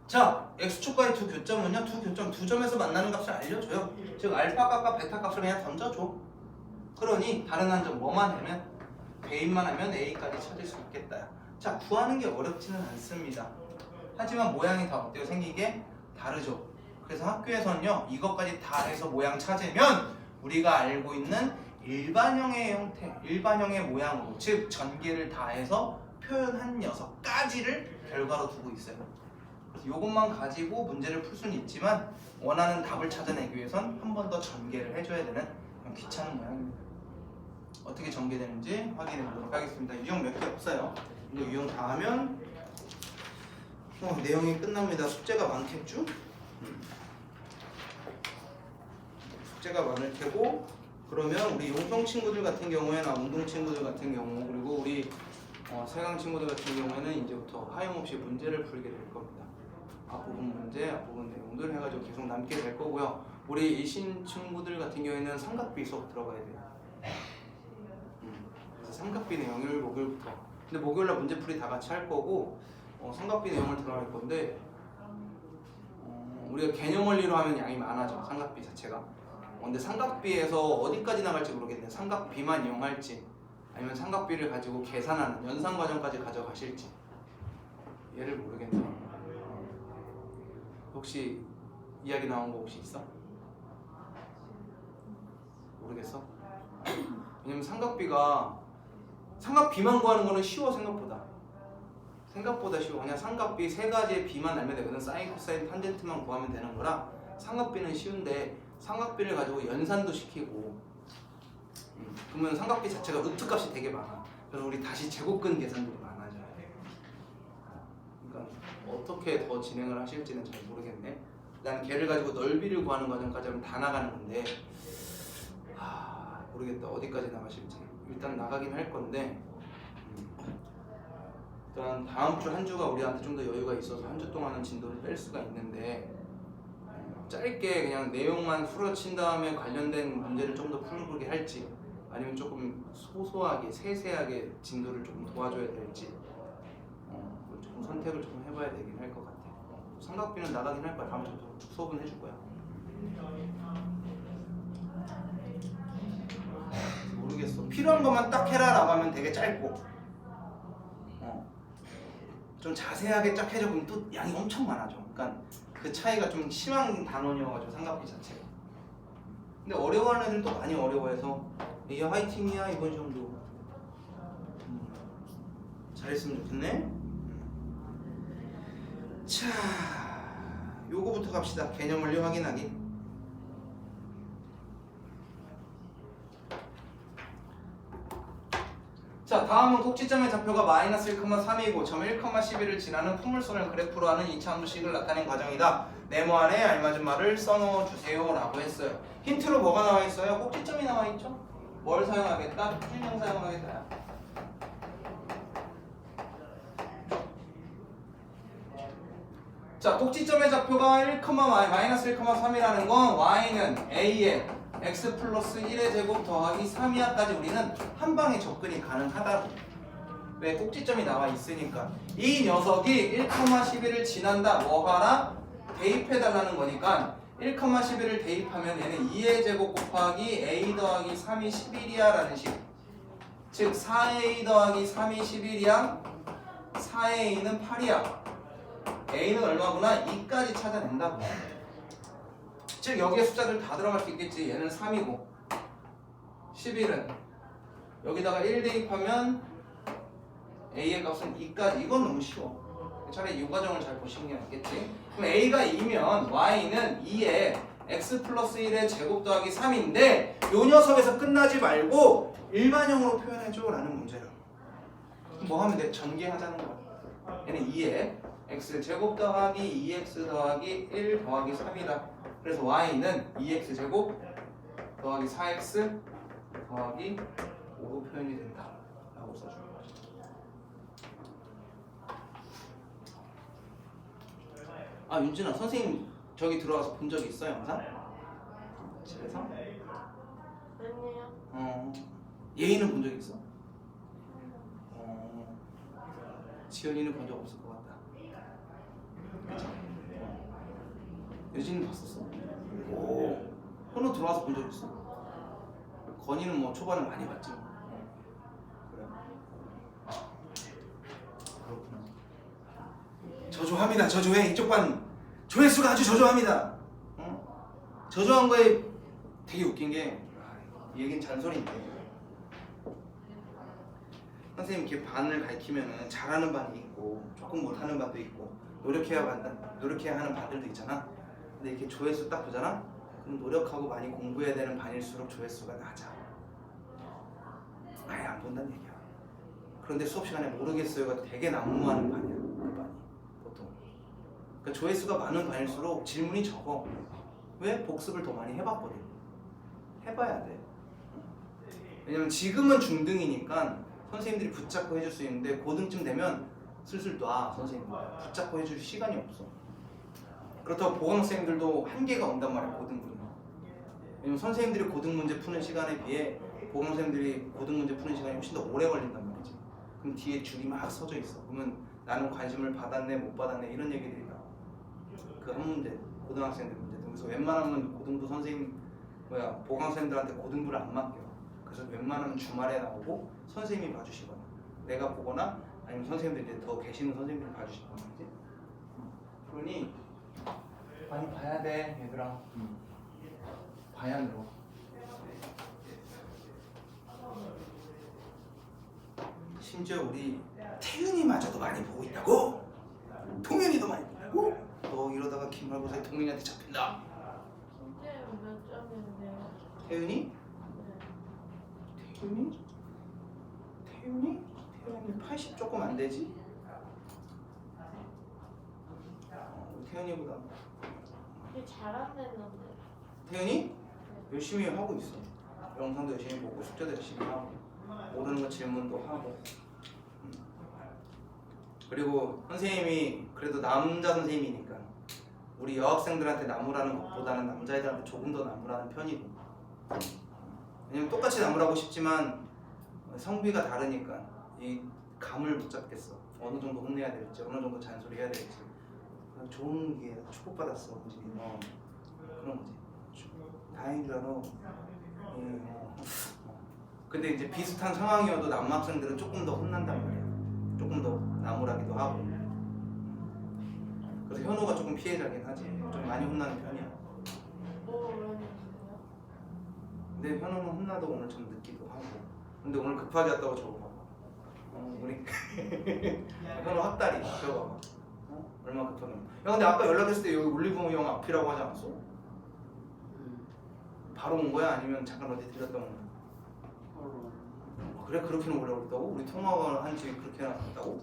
자, x축과의 두 교점은요, 두 교점, 2점에서 만나는 값을 알려줘요. 즉 알파 값과 베타 값을 그냥 던져줘. 그러니 다른 한 점 뭐만 하면 대입만 하면 a까지 찾을 수 있겠다. 자, 구하는 게 어렵지는 않습니다. 하지만 모양이 다 어때요? 생긴 게 다르죠. 그래서 학교에서는요, 이것까지 다 해서 모양 찾으면 우리가 알고 있는 일반형의 형태, 일반형의 모양으로, 즉 전개를 다 해서 표현한 녀석까지를 결과로 두고 있어요. 그래서 이것만 가지고 문제를 풀 수는 있지만 원하는 답을 찾아내기 위해선 한 번 더 전개를 해줘야 되는 귀찮은 모양입니다. 어떻게 전개되는지 확인해 보도록 하겠습니다. 유형 몇 개 없어요. 근데 유형 다 하면 내용이 끝납니다. 숙제가 많겠죠? 숙제가 많을 테고, 그러면 우리 용성 친구들 같은 경우에나 운동 친구들 같은 경우, 그리고 우리 세강 친구들 같은 경우에는 이제부터 하염없이 문제를 풀게 될 겁니다. 앞부분 문제, 앞부분 내용들 해가지고 계속 남게 될 거고요. 우리 일신 친구들 같은 경우에는 삼각비 수업 들어가야 돼요. 그래서 삼각비 내용을 목요일부터. 근데 목요일날 문제풀이 다 같이 할 거고, 삼각비 내용을 들어갈 건데, 우리가 개념 원리로 하면 양이 많아져. 삼각비 자체가. 근데 삼각비에서 어디까지 나갈지 모르겠네. 삼각비만 이용할지, 아니면 삼각비를 가지고 계산하는 연산 과정까지 가져가실지 얘를 모르겠네. 혹시 이야기 나온 거 혹시 있어? 모르겠어? 왜냐면 삼각비만 구하는 거는 쉬워. 생각보다 쉬워. 그냥 삼각비 3가지의 비만 알면 되거든. 사인, 코사인, 탄젠트만 구하면 되는 거라 삼각비는 쉬운데, 삼각비를 가지고 연산도 시키고, 그러면 삼각비 자체가 루트 값이 되게 많아. 그래서 우리 다시 제곱근 계산들이 많아져요. 그러니까 어떻게 더 진행을 하실지는 잘 모르겠네. 난 걔를 가지고 넓이를 구하는 과정까지 하면 다 나가는 건데, 모르겠다. 어디까지 나가실지. 일단 나가긴 할 건데, 일단 다음 주 한 주가 우리한테 좀 더 여유가 있어서 한 주 동안은 진도를 뺄 수가 있는데, 짧게 그냥 내용만 풀어친 다음에 관련된 문제를 좀 더 풀어보게 할지, 아니면 조금 소소하게 세세하게 진도를 조금 도와줘야 될지, 조금 선택을 조금 해봐야 되긴 할 것 같아. 삼각비는 나가긴 할 거야. 다음 주 수업은 해줄 거야. 모르겠어. 필요한 것만 딱 해라라고 하면 되게 짧고, 좀 자세하게 쫙 해줘 보면 또 양이 엄청 많아져. 그러니까 그 차이가 좀 심한 단원이어가지고 삼각비 자체가. 근데 어려워하는 애들도 많이 어려워해서 이게 화이팅이야 이번 시험도. 잘했으면 좋겠네. 자, 요거부터 갑시다. 개념 원리 확인하기. 자, 다음은 꼭지점의 좌표가 마이너스 1,3이고 점 1,11을 지나는 포물선을 그래프로 하는 이차함수식을 나타낸 과정이다. 네모 안에 알맞은 말을 써넣어 주세요 라고 했어요. 힌트로 뭐가 나와 있어요? 꼭지점이 나와 있죠? 뭘 사용하겠다? 표준형 사용하겠다. 자, 꼭지점의 좌표가 마이너스 1,3이라는 건 y는 a에 x 플러스 1의 제곱 더하기 3이하까지 우리는 한 방에 접근이 가능하다고. 왜? 꼭지점이 나와 있으니까. 이 녀석이 1,11을 지난다. 뭐 하라? 대입해달라는 거니까 1,11을 대입하면 얘는 2의 제곱 곱하기 a 더하기 3이 11이야 라는 식. 즉 4a 더하기 3이 11이야. 4a는 8이야. a는 얼마구나? 2까지 찾아낸다고. 즉 여기에 숫자들 다 들어갈 수 있겠지. 얘는 3이고 11은 여기다가 1 대입하면 a의 값은 2까지. 이건 너무 쉬워. 차라리 이 과정을 잘 보시는 게 낫겠지. 그럼 a가 2면 y는 2에 x 플러스 1의 제곱 더하기 3인데 요 녀석에서 끝나지 말고 일반형으로 표현해줘 라는 문제를. 뭐 하면 돼? 전개하자는 거야. 얘는 2에 x 제곱 더하기 2x 더하기 1 더하기 3이다. 그래서 y는 2x 제곱 더하기 4x 더하기 5로 표현이 된다 라고 써주는 거죠. 아, 윤진아, 선생님 저기 들어와서 본 적 있어 영상? 집에서? 아니요. 예인은 본 적 있어? 지연이는 본 적 없을 것 같다. 그쵸? 유진이는 봤었어? 오, 현우 들어와서 본 적 있어? 건이는 뭐 초반에 많이 봤지. 그래. 그렇구나. 저조합니다. 저조해. 이쪽 반 조회수가 아주 저조합니다. 저조한 거에 되게 웃긴 게 이 얘기는 잔소리인데 선생님 이렇게 반을 가르치면은 잘하는 반이 있고 조금 못하는 반도 있고 노력해야 하는 반들도 있잖아. 근데 이렇게 조회수 딱 보잖아. 그럼 노력하고 많이 공부해야 되는 반일수록 조회수가 낮아. 아예 안 본다는 얘기야. 그런데 수업 시간에 모르겠어요가 되게 난무하는 반이야. 그 반이 보통. 그러니까 조회수가 많은 반일수록 질문이 적어. 왜? 복습을 더 많이 해봤거든. 해봐야 돼. 왜냐면 지금은 중등이니까 선생님들이 붙잡고 해줄 수 있는데 고등쯤 되면 슬슬 놔. 선생님 붙잡고 해줄 시간이 없어. 그렇다고 보건생들도 한계가 온단 말이야. 고등분은. 왜냐면 선생님들이 고등 문제 푸는 시간에 비해 보건생들이 고등 문제 푸는 시간이 훨씬 더 오래 걸린단 말이지. 그럼 뒤에 줄이 막 서져 있어. 그러면 나는 관심을 받았네 못 받았네 이런 얘기들이 나와. 그 한 문제 고등학생들 문제. 그래서 웬만하면 고등부 선생님 보강생들한테 고등부를 안 맡겨. 그래서 웬만하면 주말에 나오고 선생님이 봐주시거나 내가 보거나 아니면 선생님들이 더 계시는 선생님들이 봐주시거나 그지? 그러니 많이 봐야 돼 얘들아. 봐야 늘어. 심지어 우리 태윤이마저도 많이 보고 있다고? 동현이도 많이 본다고? 너 이러다가 기말고사에 동현이한테 잡힌다. 선생님 몇 점인데요? 태윤이? 태윤이 80 조금 안 되지? 태윤이보다. 되게 잘한다는데. 태윤이 열심히 하고 있어. 영상도 열심히 보고 숙제도 열심히 하고 모르는 거 질문도 하고. 그리고 선생님이 그래도 남자 선생님이니까 우리 여학생들한테 나무라는 것보다는 남자애들한테 조금 더 나무라는 편이고. 왜냐면 똑같이 나무라고 싶지만 성비가 다르니까 이 감을 못 잡겠어. 어느 정도 혼내야 될지 어느 정도 잔소리해야 될지. 좋은 게 축복받았어. 그런 거지. 다행이다 너. 근데 이제 비슷한 상황이어도 남학생들은 조금 더 혼난단 말이야. 조금 더 나무라기도 하고. 그래서 현우가 조금 피해자긴 하지. 좀 많이 혼나는 편이야. 뭐 그러는데요? 근데 현우는 혼나도 오늘 좀 늦기도 하고. 근데 오늘 급하게 왔다고 적어봐. 우리 현우 학다리 적어봐. 얼마나 급하게. 야 근데 아까 연락했을 때 여기 올리브영 앞이라고 하지 않았어? 바로 온 거야? 아니면 잠깐 어디 들렸다 온 거야? 그래 그렇게는 오래 걸렸다고? 우리 통화가 한지 그렇게나 갔다고?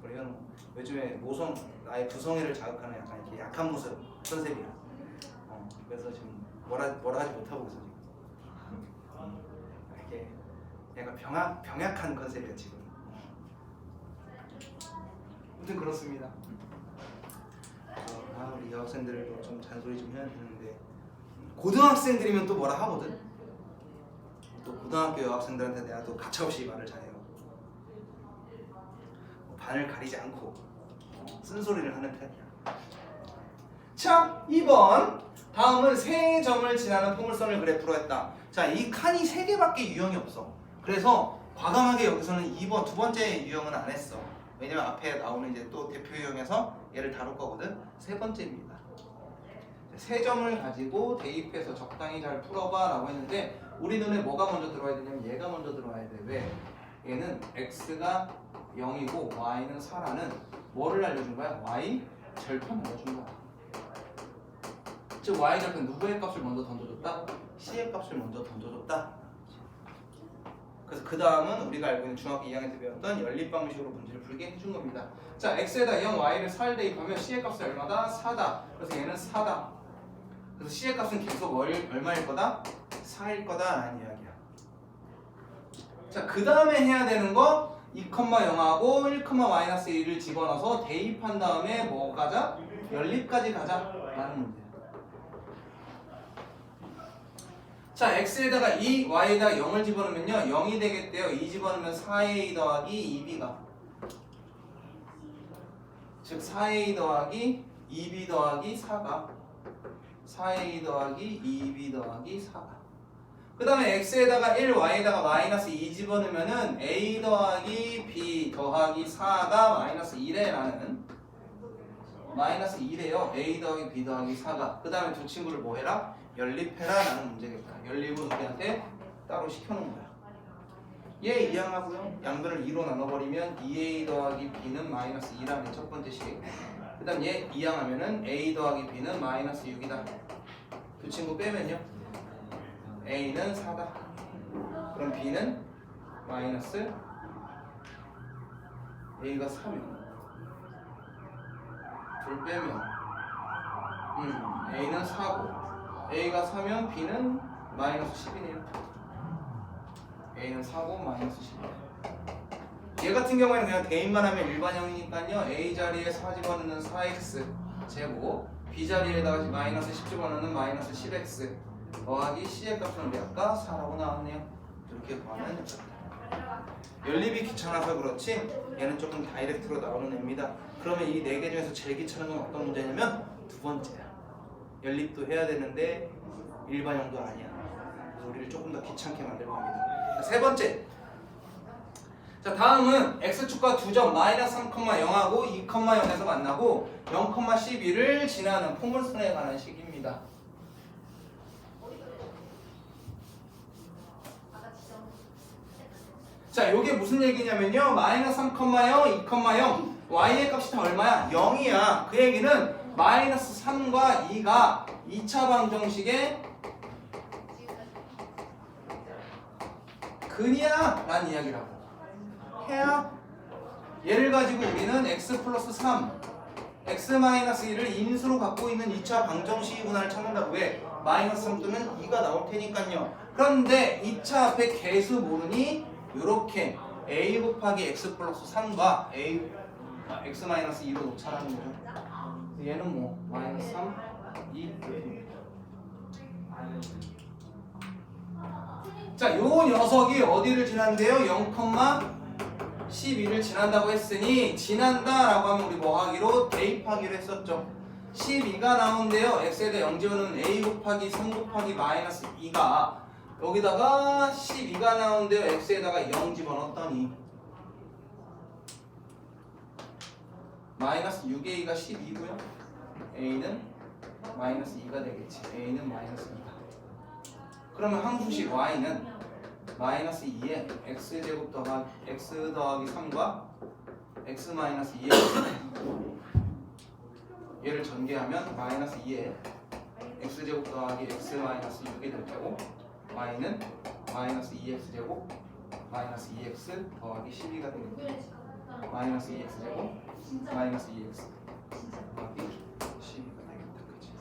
우리 현우 요즘에 모성 나의 부성애를 자극하는 약간 이렇게 약한 모습 컨셉이야. 그래서 지금 뭐라 하지 못하고 있어 지금. 이렇게 약간 병약한 컨셉이야 지금. 아무튼 그렇습니다. 우리 여학생들도 좀 잔소리 좀 해야 되는데 고등학생들이면 또 뭐라 하거든. 또 고등학교 여학생들한테 내가 또 가차없이 말을 잘해요. 반을 가리지 않고 쓴소리를 하는 편이야. 자, 2번. 다음은 세 점을 지나는 포물선을 그래프로 했다. 자, 이 칸이 3개밖에 유형이 없어. 그래서 과감하게 여기서는 2번 두 번째 유형은 안 했어. 왜냐면 앞에 나오는 이제 또 대표 유형에서 얘를 다룰 거거든. 세 번째입니다. 세 점을 가지고 대입해서 적당히 잘 풀어봐 라고 했는데 우리 눈에 뭐가 먼저 들어와야 되냐면 얘가 먼저 들어와야 돼. 왜? 얘는 x가 0이고 y는 4라는 뭐를 알려준 거야? y 절편 알려준 거야. 즉 y 절편 누구의 값을 먼저 던져줬다? c의 값을 먼저 던져줬다. 그래서 그 다음은 우리가 알고 있는 중학교 2학년 때 배웠던 연립 방식으로 문제를 풀게 해준 겁니다. 자, x에다 0, y를 4를 대입하면 c의 값이 얼마다? 4다. 그래서 얘는 4다. 그래서 c의 값은 계속 얼마일 거다? 4일 거다 라는 이야기야. 자, 그 다음에 해야 되는 거 2,0하고 1,-1을 집어넣어서 대입한 다음에 뭐 가자? 연립까지 가자 라는 문제야. 자, x에다가 2, y에다가 0을 집어넣으면요 0이 되겠대요. 2 집어넣으면 4a 더하기 2b가, 즉 4a 더하기 2b 더하기 4가 4a 더하기 2b 더하기 4가. 그 다음에 x에다가 1, y에다가 마이너스 2 집어넣으면은 a 더하기 b 더하기 4가 마이너스 1에 라는 마이너스 2래요. a 더하기 b 더하기 4가. 그 다음에 두 친구를 뭐 해라? 연립해라 라는 문제겠다. 연립은 우리한테 따로 시켜놓은 거야. 얘 이항하고요. 양변을 2로 나눠버리면 2a 더하기 b는 마이너스 2라는 첫 번째 식. 그 다음 얘 이항하면은 a 더하기 b는 마이너스 6이다. 두 친구 빼면요 a는 4다. 그럼 b는 마이너스 a가 3이고 둘 빼면 a는 4고 a가 4면 b는 마이너스 10이네요. a는 4고 마이너스 10이에요. 얘 같은 경우에는 그냥 대입만 하면 일반형이니까요 a 자리에 4 집어넣는 4x 제곱, b 자리에다가 마이너스 10 집어넣는 마이너스 10x 더하기 c의 값은 우리 아까 4라고 나왔네요. 이렇게 구하면 됩니다. 연립이 귀찮아서 그렇지 얘는 조금 다이렉트로 나오는 애입니다. 그러면 이 4개 중에서 제일 귀찮은 건 어떤 문제냐면 두 번째야. 연립도 해야 되는데 일반형도 아니야. 그래서 우리를 조금 더 귀찮게 만들 겁니다. 자, 세 번째. 자, 다음은 x축과 두 점 마이너스 3,0하고 2,0에서 만나고 0,12를 지나는 포물선에 관한 식입니다. 자, 요게 무슨 얘기냐면요 마이너스 3,0, 2,0 y의 값이 다 얼마야? 0이야. 그 얘기는 마이너스 3과 2가 2차 방정식의 근이야 라는 이야기라고 해야 얘를 가지고 우리는 x 플러스 3 x 마이너스 1을 인수로 갖고 있는 2차 방정식이구나를 찾는다고. 왜? 마이너스 3 또는 2가 나올 테니까요. 그런데 2차 앞에 개수 모르니 요렇게 a 곱하기 x 플러스 3과 x 마이너스 2로 놓자라는 거죠. 얘는 뭐 마이너스 3, 2 자, 요 녀석이 어디를 지난대요? 0,12를 지난다고 했으니 지난다라고 하면 우리 뭐 하기로? 대입하기로 했었죠. 12가 나온대요. x에다 0 집어넣으면 a 곱하기 3 곱하기 마이너스 2가 여기다가 12가 나오는데요. x에다가 0 집어넣었더니 마이너스 6a가 12고요. a는 마이너스 2가 되겠지. a는 마이너스 2다. 그러면 함수식 y는 마이너스 2에 x제곱 더하기 x 더하기 3과 x 마이너스 2에 얘를 전개하면 마이너스 2에 x제곱 더하기 x 마이너스 6이 될 테고 y는 마이너스 2x제곱 마이너스 2x 더하기 12가 되겠다. 마이너스 2x제곱 마이너스 2x 더하기 12가 되겠다. 그치?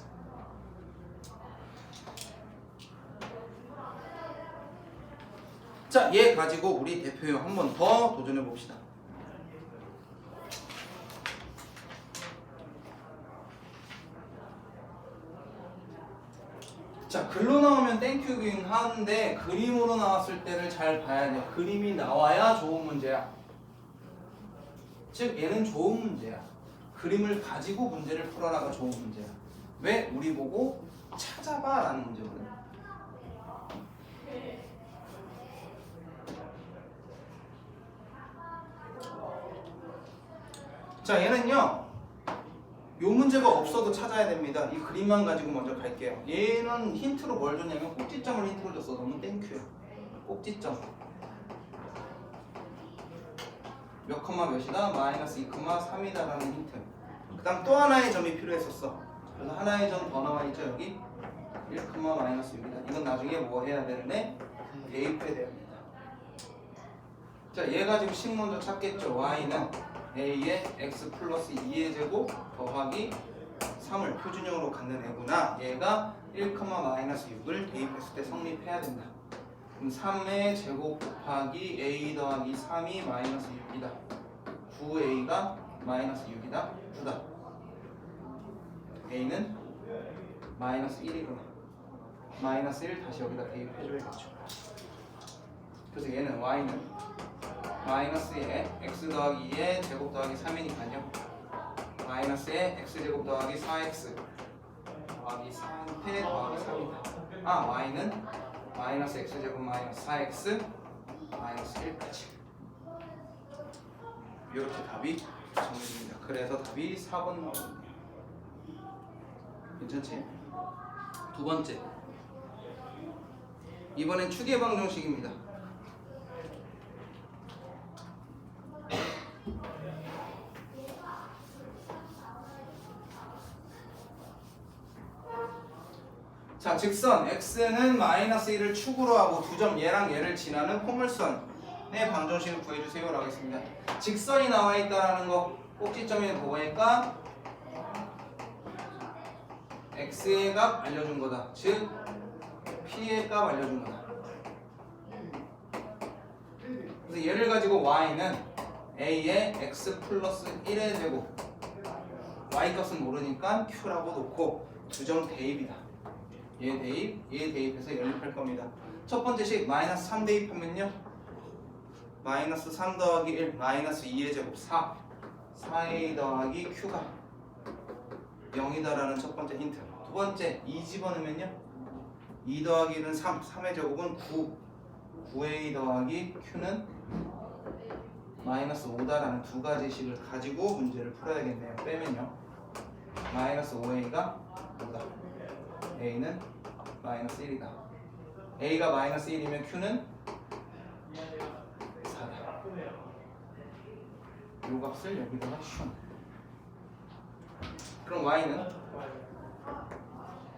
자, 얘 가지고 우리 대표형 한 번 더 도전해 봅시다. 자, 글로 나오면 땡큐긴 하는데 그림으로 나왔을 때를 잘 봐야 돼요. 그림이 나와야 좋은 문제야. 즉 얘는 좋은 문제야. 그림을 가지고 문제를 풀어라가 좋은 문제야. 왜? 우리 보고 찾아봐 라는 문제거든. 자, 얘는요 요 문제가 없어도 찾아야 됩니다. 이 그림만 가지고 먼저 갈게요. 얘는 힌트로 뭘 줬냐면 꼭지점을 힌트로 줬어. 너무 땡큐야. 꼭지점 몇 컴마 몇이다? 마이너스 2,3이다 라는 힌트. 그 다음 또 하나의 점이 필요했었어. 그래서 하나의 점 더 나와 있죠. 여기 1, 마이너스 6이다. 이건 나중에 뭐 해야 되는데 대입해야 됩니다. 자, 얘 가지고 식 먼저 찾겠죠. y는 a의 x 플러스 2의 제곱 더하기 3을 표준형으로 갖는 애구나. 얘가 1, 마이너스 6을 대입했을 때 성립해야 된다. 그럼 3의 제곱 곱하기 a 더하기 3이 마이너스 6이다. 9a가 마이너스 6이다. 9다. a는 마이너스 1이구나. 마이너스 1 다시 여기다 대입해줘야겠죠. 그래서 얘는 y는 마이너스에 x 더하기 2의 제곱 더하기 3이니까요. 마이너스에 x제곱 더하기 4x 더하기 3패 더하기 3이다. 아, y는 마이너스 x제곱 마이너스 4x 마이너스 1까지. 이렇게 답이 정해집니다. 그래서 답이 4번 나오거든요. 괜찮지? 두 번째. 이번엔 추계방정식입니다. 자, 직선 x는 마이너스 1을 축으로 하고 두 점 얘랑 얘를 지나는 포물선의 방정식을 구해주세요 라고 했습니다. 직선이 나와 있다라는 거 꼭지점이 뭐니까 x의 값 알려준 거다. 즉 p의 값 알려준 거다. 그래서 얘를 가지고 y는 a의 x 플러스 1의 제곱 y 값은 모르니까 q라고 놓고 두 점 대입이다. 얘 대입, 얘 대입해서 연립할 겁니다. 첫 번째 식 마이너스 3 대입하면요 마이너스 3 더하기 1 마이너스 2의 제곱 4 4a 더하기 q가 0이다라는 첫 번째 힌트. 두 번째 2 집어넣으면요 2 더하기 1은 3 3의 제곱은 9 9a 더하기 q는 마이너스 5다라는 두 가지 식을 가지고 문제를 풀어야겠네요. 빼면요 마이너스 5a가 5다. a는 마이너스 1이다. a가 마이너스 1이면 q는 4다. 요 값을 여기다가 슝. 그럼 y는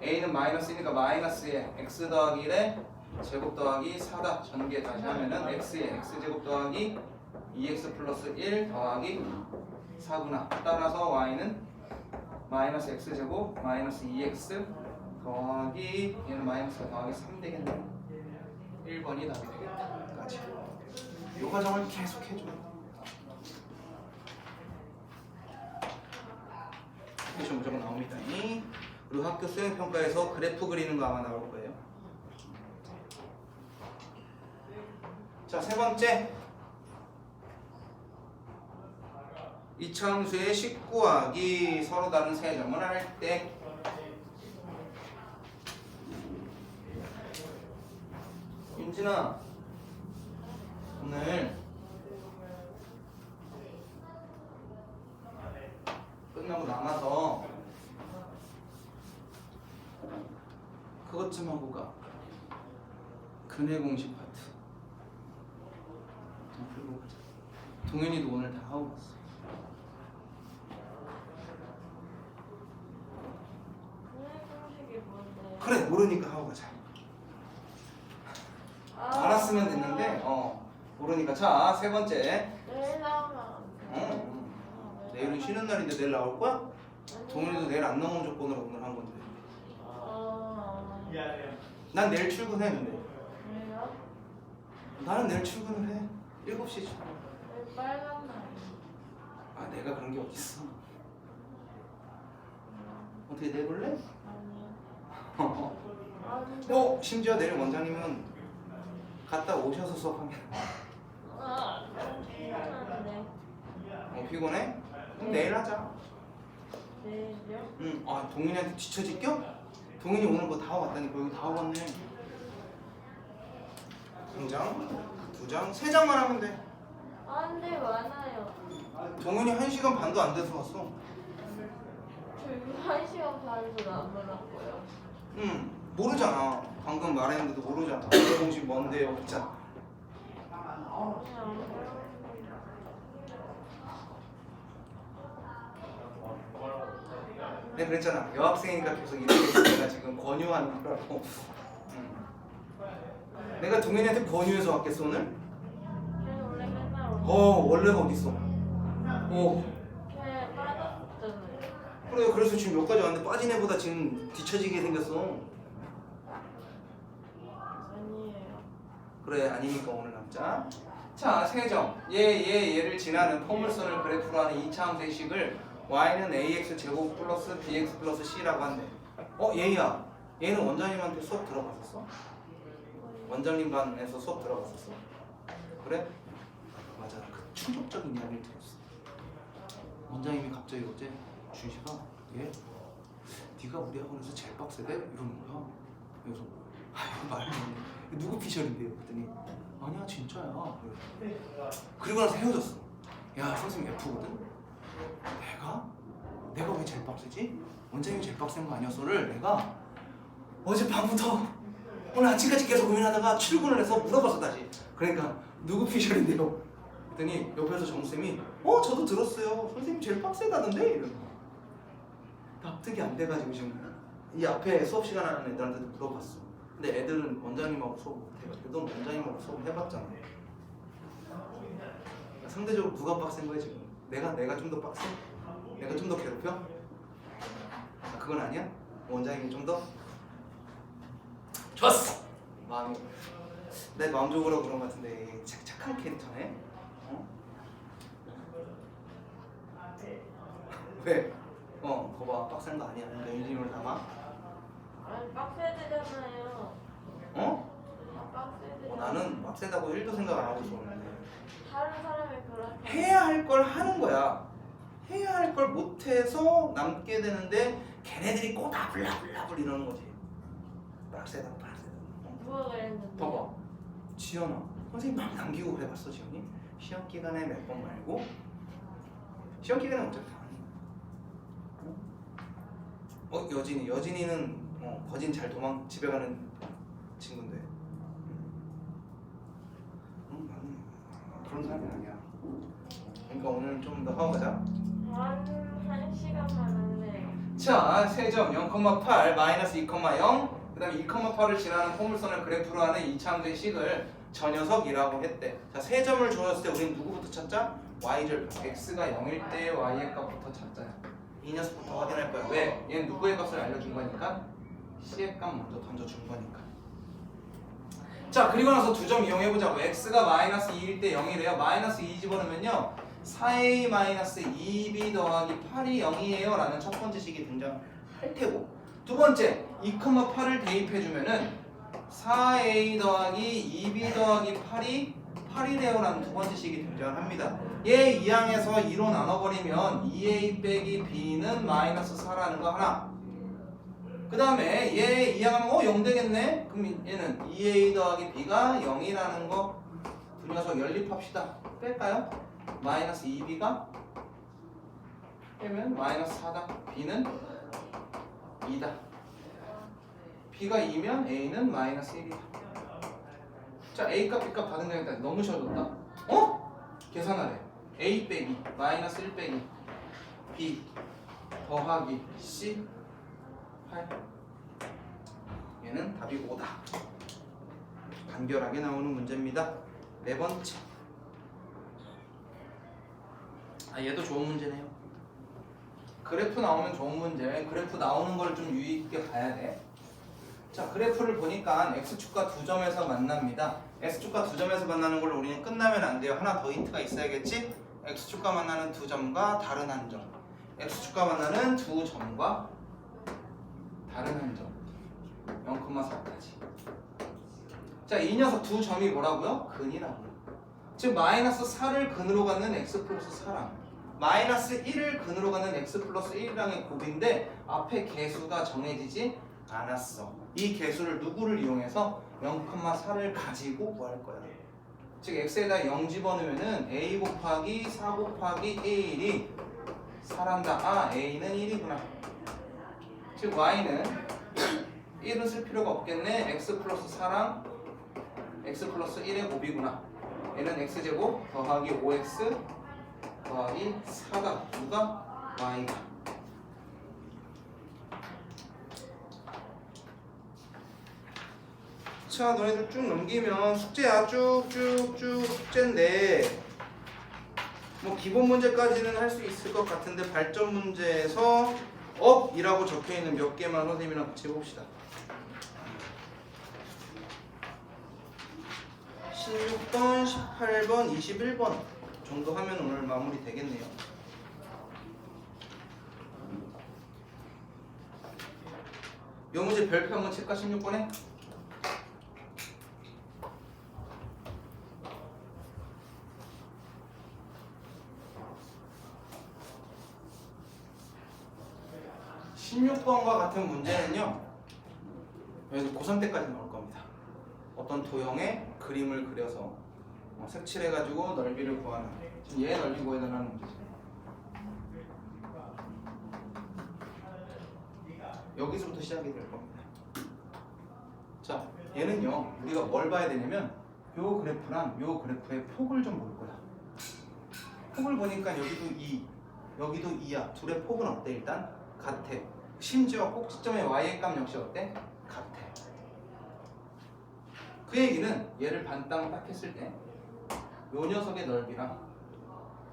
a는 마이너스 1이니까 마이너스에 x 더하기 1에 제곱 더하기 4다. 전개 다시 하면은 x에 x제곱 더하기 2x 플러스 1 더하기 4구나. 따라서 y는 마이너스 x제곱 마이너스 2x 더하기 얘는 마이너스 더하기 3 되겠네요. 1번이 답이 되겠다. 까지. 요 과정을 계속 해줘요. 시험 무조건 나옵니다. 그리고 학교 수행평가에서 그래프 그리는 거 아마 나올 거예요. 자, 세 번째. 이차함수의 19하기 서로 다른 세 점을 할 때 혜진아 오늘 끝나고 남아서 그것 좀 하고 가. 근해 공식 파트 좀 풀고 가자. 동현이도 오늘 다 하고 갔어. 공식이 뭔데? 그래 모르니까 하고 가자. 알았으면 됐는데 모르니까. 자 세 번째. 내일 나오면 내일은 쉬는 날인데 내일 나올 거야? 동현이도 내일 안 나오는 조건으로 오늘 한 건데. 난 내일 출근해. 근데 왜요? 나는 내일 출근을 해. 7시 출근. 왜 빨간 날? 아 내가 그런 게 어딨어. 어떻게 내볼래? 아니요. 심지어 내일 원장님은 갔다 오셔서 수업하면 너무 피곤한데. 피곤해? 그럼 내일 하자. 내일요? 응. 아 동현이한테 뒤처질겨? 동현이 오늘 뭐 다 왔다니까. 여기 다 왔네. 한 장, 두 장, 세 장만 하면 돼. 안돼 많아요. 동현이 1시간 반도 안 돼서 왔어. 저 1시간 반도 남으라고요. 응. 모르잖아. 방금 말했는데도 모르잖아. 공식 뭔데요? 없잖아. 내가 그랬잖아. 여학생이니까 계속 이렇게 내가 지금 권유하는 거라고. 내가 동현이한테 권유해서 왔겠어 오늘? 걔는 원래 맨날 원래가 어딨어? 걔 빠졌잖아요. 그래 그래서 지금 여기까지 왔는데 빠진 애보다 지금 뒤처지게 생겼어. 아니에요. 그래 아니니까 오늘 남자. 자 세점. 얘를 지나는 포물선을 그래프로 하는 2차 함수식을 y는 ax 제곱 플러스 bx 플러스 c라고 한대. 얘야. 얘는 원장님한테 수업 들어봤었어? 원장님 반에서 수업 들어봤었어? 그래? 맞아. 그 충격적인 이야기를 들었어. 원장님이 갑자기 어제 준식아 네가 우리 학원에서 제일 빡세대? 이러는 거야. 그래서 이거 말도 안 돼. 누구 피셜인데요? 그랬더니 아니야 진짜야. 그리고 나서 헤어졌어. 야 선생님 F거든? 내가 왜 제일 빡세지? 원장님이 제일 빡센 거 아니었어를 내가 어젯밤부터 오늘 아침까지 계속 고민하다가 출근을 해서 물어봤어 다시. 그러니까 누구 피셜인데요? 그랬더니 옆에서 정쌤이 저도 들었어요. 선생님 제일 빡세다던데? 이러는 거야. 납득이 안 돼가지고 지금 이 앞에 수업 시간 하는 애들한테도 물어봤어. 근데 애들은 원장님하고 수업 못해가지고 넌 원장님하고 수업 해봤잖아. 상대적으로 누가 빡센 거야 지금? 내가 좀 더 빡세? 내가 좀 더 괴롭혀? 그건 아니야? 원장님이 좀 더? 좋았어! 마음이 내 마음적으로 그런 거 같은데 착한 캐릭터네? 왜? 거봐 빡센 거 아니야. 그러니까 윤진이를 담아? 아니 빡세대잖아요. 빡세대. 나는 빡세다고 1도 생각 안 하고 있었는데 다른 사람이 그렇게 해야 할 걸 하는 거야. 해야 할 걸 못해서 남게 되는데 걔네들이 꼬다블라블라블 이러는 거지. 빡세다. 누가 그랬는데? 봐봐 지연아 선생님 막 남기고 그래봤어 지연이? 시험 기간에 몇 번 말고 시험 기간에 어차피 다 하는 거야. 여진이는 거진 잘 집에 가는 친구인데 나는 그런 사람이 아니야. 그러니까 오늘 좀 더 하고 가자. 한 시간만 할래요. 자, 세점 0,8 마이너스 2,0 그 다음에 2,8을 지나는 포물선을 그래프로 하는 2차 함수의 식을 저 녀석이라고 했대. 자, 세 점을 주었을 때 우리는 누구부터 찾자? y절편. x가 0일 때 y의 값부터 찾자야. 이 녀석부터 확인할 거야. 왜? 얘는 누구의 값을 알려준 거니까? c의 값 먼저 던져준 거니까. 자, 그리고 나서 두 점 이용해보자고. x가 마이너스 2일 때 0이래요. 마이너스 2 집어넣으면요 4a 마이너스 2b 더하기 8이 0이에요 라는 첫 번째 식이 등장할 테고, 두 번째 2,8을 대입해주면은 4a 더하기 2b 더하기 8이래요 라는 두 번째 식이 등장합니다. 얘 2항에서 2로 나눠버리면 2a 빼기 b는 마이너스 4라는 거 하나. 그 다음에 얘 이항하면 0 되겠네? 그럼 얘는 2a 더하기 b가 0이라는 거 두 녀석 연립합시다. 뺄까요? 마이너스 2b가 빼면 마이너스 4다. b는 2다. b가 2면 a는 마이너스 1이다. 자, a값 b값 받은 거니까 너무 쉬워졌다. 어? 계산하래. a 빼기 마이너스 1 빼기 b 더하기 c 8. 얘는 답이 5다. 간결하게 나오는 문제입니다. 네 번째. 얘도 좋은 문제네요. 그래프 나오면 좋은 문제. 그래프 나오는 걸 좀 유의 있게 봐야 돼. 자, 그래프를 보니까 x축과 두 점에서 만납니다. x축과 두 점에서 만나는 걸 우리는 끝나면 안 돼요. 하나 더 힌트가 있어야겠지? x축과 만나는 두 점과 다른 한 점. x축과 만나는 두 점과 다른 한 점. 0,4까지. 자, 이 녀석 두 점이 뭐라고요? 근이라고요. 즉 마이너스 4를 근으로 갖는 x 플러스 4랑 마이너스 1을 근으로 갖는 x 플러스 1이랑의 곱인데 앞에 개수가 정해지지 않았어. 이 개수를 누구를 이용해서 0,4를 가지고 구할 거야. 즉 x에다 0 집어넣으면은 a 곱하기 4 곱하기 1이 4란다. 아, a는 1이구나. 즉 y는 1은 쓸 필요가 없겠네. x 플러스 4랑 x 플러스 1의 곱이구나. 얘는 x제곱 더하기 5x 더하기 4가 누가? y가. 자, 너희들 쭉 넘기면 숙제야. 쭉쭉쭉 숙제인데 뭐 기본 문제까지는 할 수 있을 것 같은데 발전 문제에서 업이라고 적혀있는 몇 개만 선생님이랑 같이 해봅시다. 16번, 18번, 21번 정도 하면 오늘 마무리 되겠네요. 요 문제 별표 한번 칠까? 16번에? (16번과) 같은 문제는요 여기서 고3 때까지 나올 겁니다. 어떤 도형의 그림을 그려서 색칠해가지고 넓이를 구하는, 지금 얘 넓이 구해달라는 문제죠. 여기서부터 시작이 될 겁니다. 자, 얘는요 우리가 뭘 봐야 되냐면 요 그래프랑 요 그래프의 폭을 좀 볼 거야. 폭을 보니까 여기도 2, 여기도 2야. 둘의 폭은 어때? 일단 같아. 심지어 꼭지점의 y의 값 역시 어때? 같아. 그 얘기는 얘를 반땅 딱 했을 때 요 녀석의 넓이랑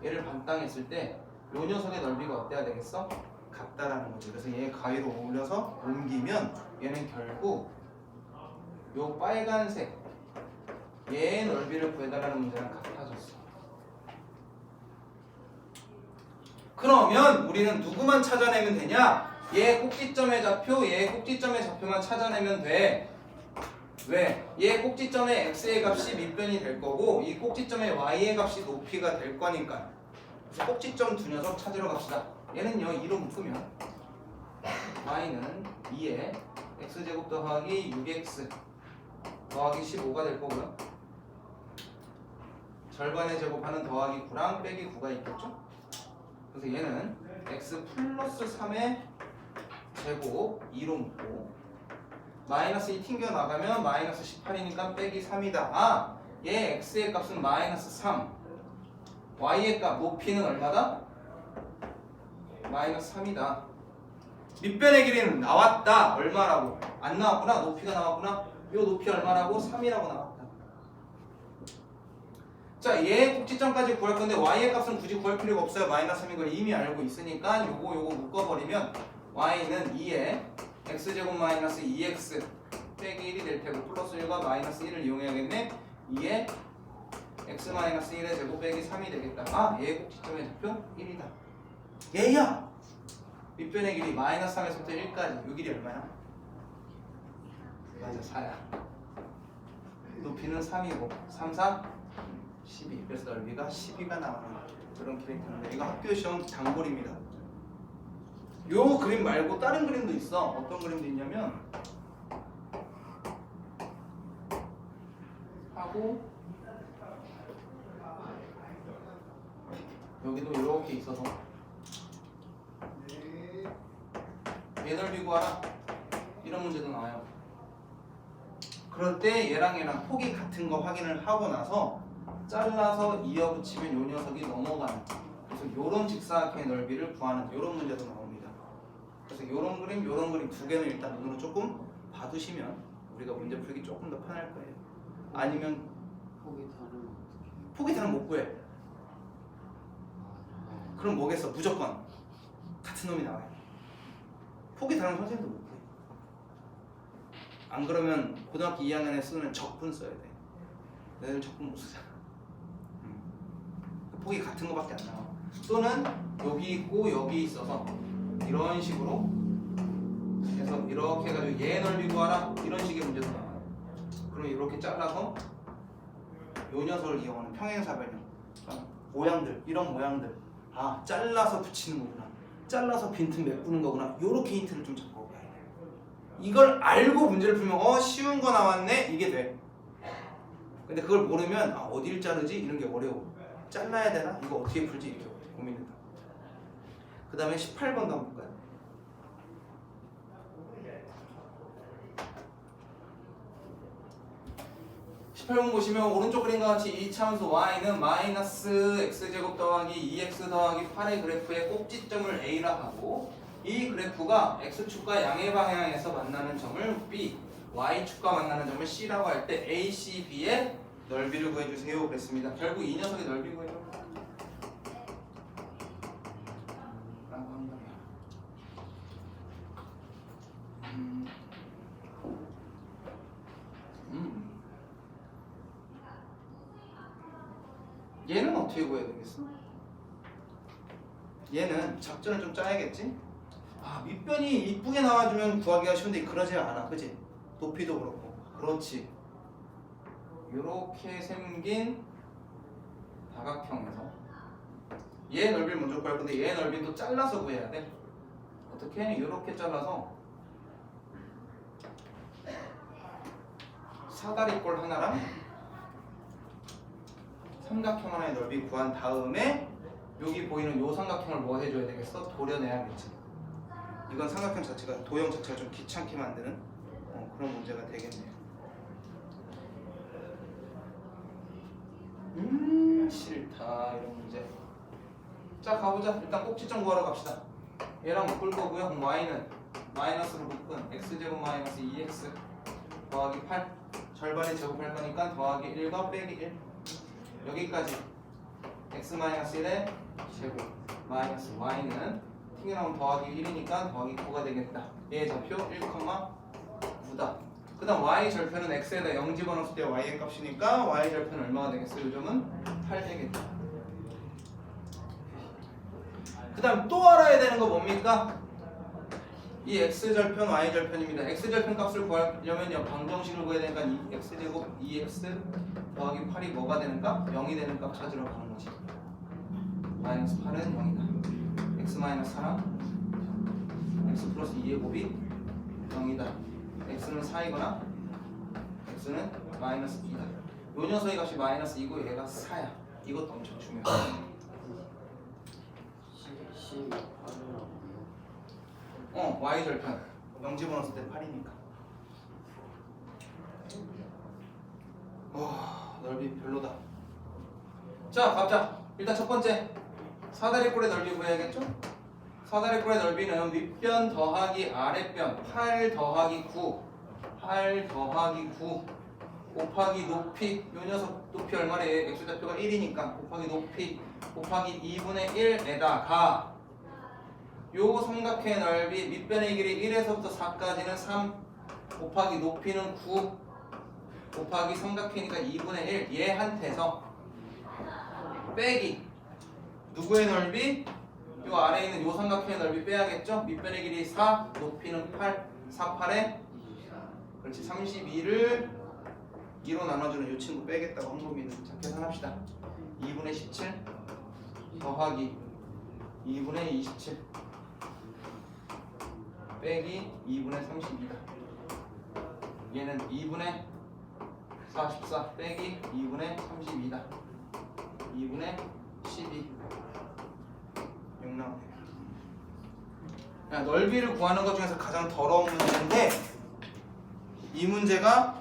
얘를 반땅 했을 때 요 녀석의 넓이가 어때야 되겠어? 같다라는 거지. 그래서 얘 가위로 올려서 옮기면 얘는 결국 요 빨간색 얘의 넓이를 구해달라는 문제랑 같아졌어. 그러면 우리는 누구만 찾아내면 되냐? 얘 꼭지점의 좌표, 얘 꼭지점의 좌표만 찾아내면 돼. 왜? 얘 꼭지점의 x의 값이 밑변이 될 거고 이 꼭지점의 y의 값이 높이가 될 거니까. 그래서 꼭지점 두 녀석 찾으러 갑시다. 얘는요 2로 묶으면 y는 2에 x제곱 더하기 6x 더하기 15가 될 거고요. 절반의 제곱하는 더하기 9랑 빼기 9가 있겠죠? 그래서 얘는 x 플러스 3의 제곱 2로 묶고 마이너스 2 튕겨 나가면 마이너스 18이니까 빼기 3이다. 아, 얘 x의 값은 마이너스 3, y의 값 높이는 얼마다? 마이너스 3이다. 밑변의 길이는 나왔다. 얼마라고? 안 나왔구나. 높이가 나왔구나. 요 높이 얼마라고? 3이라고 나왔다. 자, 얘 꼭지점까지 구할 건데 y의 값은 굳이 구할 필요가 없어요. 마이너스 3인 걸 이미 알고 있으니까 요거 묶어버리면 y는 2에 x제곱 마이너스 2x 빼기 1이 될 테고 플러스 1과 마이너스 1을 이용해야겠네. 2에 x 마이너스 1의 제곱 빼기 3이 되겠다. 아, 얘 꼭지점의 좌표 1이다. 얘야! 밑변의 길이 마이너스 3에서부터 1까지. 요 길이 얼마야? 맞아, 4야. 높이는 3이고 3, 4, 12. 그래서 넓이가 12가 나오는 그런 캐릭터인데 이거 학교 시험 단골입니다. 요 그림 말고 다른 그림도 있어. 어떤 그림도 있냐면 하고 여기도 이렇게 있어서 얘 넓이 구하라 이런 문제도 나와요. 그럴 때 얘랑 폭이 같은 거 확인을 하고 나서 잘라서 이어붙이면 요 녀석이 넘어가는, 그래서 요런 직사각형의 넓이를 구하는 요런 문제도 나옵니다. 그래서 요런 그림 두 개는 일단 눈으로 조금 봐두시면 우리가 문제 풀기 조금 더 편할 거예요. 아니면 폭이 다르면 못 구해. 그럼 뭐겠어? 무조건 같은 놈이 나와요. 폭이 다른 선생님도 못 구해. 안 그러면 고등학교 2학년에 쓰는 적분 써야 돼. 너희들 적분 못 쓰잖아. 폭이 같은 거밖에 안 나와. 또는 여기 있고 여기 있어서 이런 식으로 해서 이렇게 해가지고 얘 넓이 구하라 이런 식의 문제도 나와요. 그럼 이렇게 잘라서 요 녀석을 이용하는 평행사변형 모양들, 이런 모양들, 아 잘라서 붙이는 거구나, 잘라서 빈틈 메꾸는 거구나, 요렇게 힌트를 좀 잡고 가야 돼요. 이걸 알고 문제를 풀면 쉬운 거 나왔네 이게 돼. 근데 그걸 모르면 어딜 자르지 이런 게 어려워. 잘라야 되나? 이거 어떻게 풀지? 이렇게 고민된다. 그 다음에 18번도 한번 볼까요? 보시면 오른쪽 그림과 같이 이 차함수 y는 마이너스 x제곱 더하기 2x 더하기 8의 그래프의 꼭지점을 a라 하고, 이 그래프가 x축과 양의 방향에서 만나는 점을 b, y축과 만나는 점을 c라고 할 때 a, c, b의 넓이를 구해주세요 그랬습니다. 결국 이 녀석의 넓이 구해줘 라고 한 거예요. 얘는 어떻게 구해야 되겠어? 얘는 작전을 좀 짜야겠지? 밑변이 이쁘게 나와주면 구하기가 쉬운데 그러지 않아, 그치? 높이도 그렇고. 그렇지. 요렇게 생긴 다각형에서 얘 넓이를 먼저 구할 건데 얘 넓이는 또 잘라서 구해야 돼. 어떻게? 요렇게 잘라서 사다리꼴 하나랑 삼각형 하나의 넓이 구한 다음에 여기 보이는 요 삼각형을 뭐 해줘야 되겠어? 도려내야겠지. 이건 삼각형 자체가, 도형 자체가 좀 귀찮게 만드는 그런 문제가 되겠네요. 싫다 이런 문제. 자 가보자. 일단 꼭지점 구하러 갑시다. 얘랑 묶을 거고요. 그럼 y는 마이너스로 묶은 x제곱 마이너스 2x 더하기 8 절반에 제곱할 거니까 더하기 1과 빼기 1 여기까지 x 마이너스 1의 제곱 마이너스 y는 튕겨나오면 더하기 1이니까 더하기 9가 되겠다. 얘의 좌표 1,9다. 그 다음 y 절편은 x에다 0 집어넣었을 때 y의 값이니까 y 절편 얼마가 되겠어요? 요점은 8 되겠다. 그 다음 또 알아야 되는 거 뭡니까? 이 x절편 y절편입니다. x절편 값을 구하려면요 방정식을 구해야 되니까 x제곱 2x 더하기 8이 뭐가 되는가? 0이 되는 값 찾으러 가는 거지. 마이너스 8은 0이다. x 마이너스 4랑 x 플러스 2의 곱이 0이다. x는 4이거나 x는 마이너스 2다. 요 녀석의 값이 마이너스 2고 얘가 4야. 이것도 엄청 중요해. y절편 0 집어넣었을 때 8이니까. 넓이 별로다. 자 가보자. 일단 첫 번째 사다리꼴의 넓이 구해야겠죠? 사다리꼴의 넓이는 윗변 더하기 아랫변 8 더하기 9 곱하기 높이, 요 녀석 높이 얼마래? x좌표가 1이니까 곱하기 높이 곱하기 2분의 1에다가 요 삼각형의 넓이 밑변의 길이 1에서부터 4까지는 3 곱하기 높이는 9 곱하기 삼각형이니까 2분의 1 얘한테서 빼기 누구의 넓이? 요 아래에 있는 요 삼각형의 넓이 빼야겠죠? 밑변의 길이 4 높이는 8 4, 8에 그렇지 32를 2로 나눠주는 요 친구 빼겠다고 한 겁니다. 자 계산합시다. 2분의 17 더하기 2분의 27 빼기 2분의 32다. 얘는 2분의 44 빼기 2분의 32다. 2분의 12. 6 나오네요. 넓이를 구하는 것 중에서 가장 더러운 문제인데 이 문제가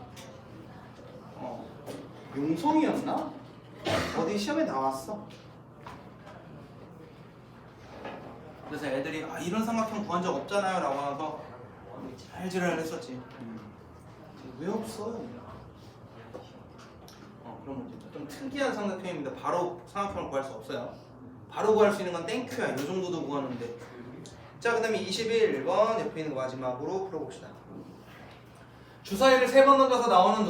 용성이었나? 어디 시험에 나왔어. 그래서 애들이 이런 삼각형 구한 적 없잖아요 라고 하면서 잘지랄 했었지. 왜 없어요? 그런 문제죠. 좀 특이한 삼각형입니다. 바로 삼각형을 구할 수 없어요. 바로 구할 수 있는 건 땡큐야. 이 정도도 구하는데. 자, 그 다음에 21번 옆에 있는 거 마지막으로 풀어봅시다. 주사위를 3번 던져서 나오는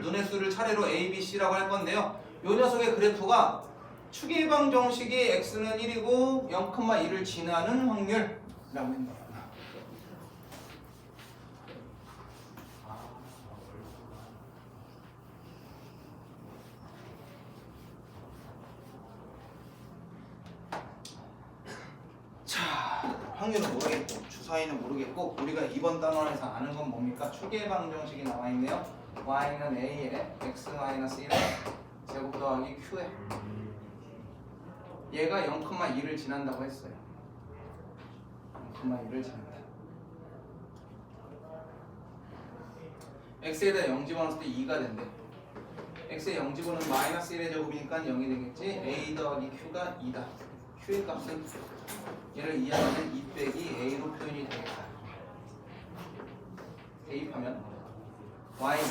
눈의 수를 차례로 A, B, C라고 할 건데요. 이 녀석의 그래프가 추계방 정식이 x는 1이고 0,1을 지나는 확률이라고 했는 거야. 자, 확률은 모르겠고 주사위는 모르겠고 우리가 이번 단원에서 아는 건 뭡니까? 추계방 정식이 나와 있네요. y는 a에 x-1에 제곱 더하기 q에 얘가 0,1을 지난다고 했어요. 0,1을 지난다. x에다 0 집어넣었을 때 2가 된대. x에 0 집어넣으면 마이너스 1의 제곱이니까 0이 되겠지. a 더하기 q가 2다. q의 값은 얘를 이해하면 2 빼기 a로 표현이 되겠다. 대입하면 y는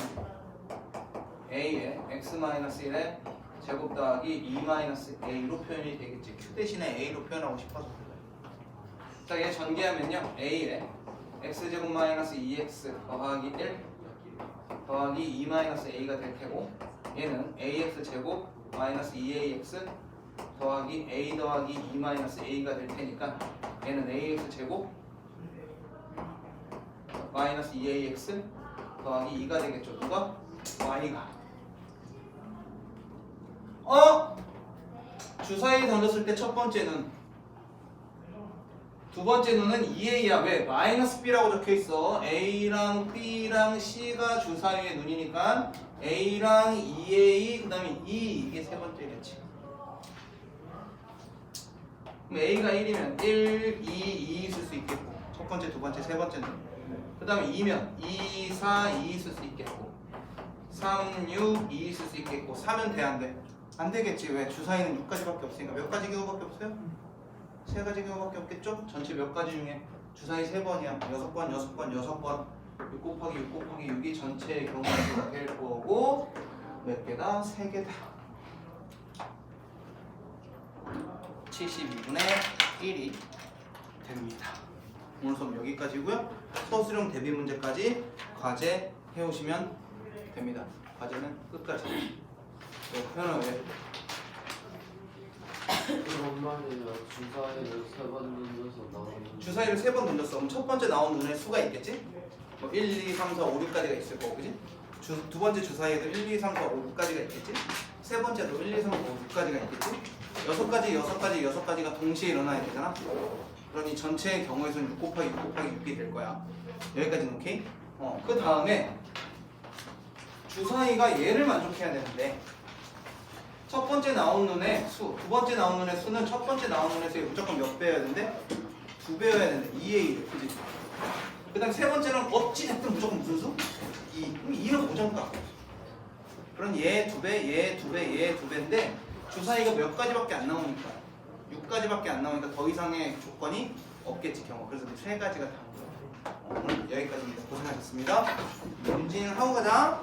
a에 x-1에 제곱 더하기 2-a로 표현이 되겠지. q 대신에 a로 표현하고 싶어서. 자, 얘 전개하면요. a에 x제곱 마이너스 2x 더하기 1 더하기 2-a가 될 테고 얘는 ax제곱 마이너스 2ax 더하기 a 더하기 2-a가 될 테니까 얘는 ax제곱 마이너스 2ax 더하기 2가 되겠죠. 누가? y가. 주사위 던졌을 때 첫 번째 눈, 두 번째 눈은 2a야. 왜? 마이너스 b라고 적혀있어. a랑 b랑 c가 주사위의 눈이니까 a랑 2a 그 다음에 2 이게 세 번째겠지. 그럼 a가 1이면 1, 2 있을 수 있겠고 첫 번째, 두 번째, 세 번째 눈. 그 다음에 2면 2, 4, 2 있을 수 있겠고 3, 6, 2 있을 수 있겠고 4면 돼, 안 돼? 안 되겠지. 왜? 주사위는 6가지밖에 없으니까. 몇 가지 경우밖에 없어요? 3가지 경우밖에 없겠죠? 전체 몇 가지 중에 주사위 3번이야. 6번, 6번, 6번 6 곱하기 6 곱하기 6이 전체의 경우 수가 될 거고 몇 개다? 3개다. 72분의 1이 됩니다. 오늘 수업 여기까지고요. 서술형 대비 문제까지 과제 해오시면 됩니다. 과제는 끝까지. 표현은 왜? 엄마는 주사위를 3번 던져서 나오는 주사위를 3번 던졌어. 그럼 첫 번째 나온 눈에 수가 있겠지? 뭐 1, 2, 3, 4, 5, 6까지가 있을 거고, 그지? 두 번째 주사위에도 1, 2, 3, 4, 5, 6까지가 있겠지? 세 번째도 1, 2, 3, 4, 5, 6까지가 있겠지? 6가지가 동시에 일어나야 되잖아? 그러니 전체의 경우에서는 6 곱하기 6 곱하기 6이 될 거야. 여기까지는 오케이? 그 다음에 주사위가 얘를 만족해야 되는데 첫 번째 나온 눈의 수, 두 번째 나온 눈의 수는 첫 번째 나온 눈의 수에 무조건 몇 배여야 되는데? 2배여야 되는데 2의 1, 그지? 그 다음 세 번째는 어찌됐든 무조건 무슨 수? 2. 그럼 2는 고정값. 그럼 얘 2배, 얘 2배, 얘 2배인데 주사위가 몇 가지밖에 안 나오니까 6가지밖에 안 나오니까 더 이상의 조건이 없겠지 경우. 그래서 3가지가 다 오늘 여기까지입니다. 고생하셨습니다. 문진 하고 가자.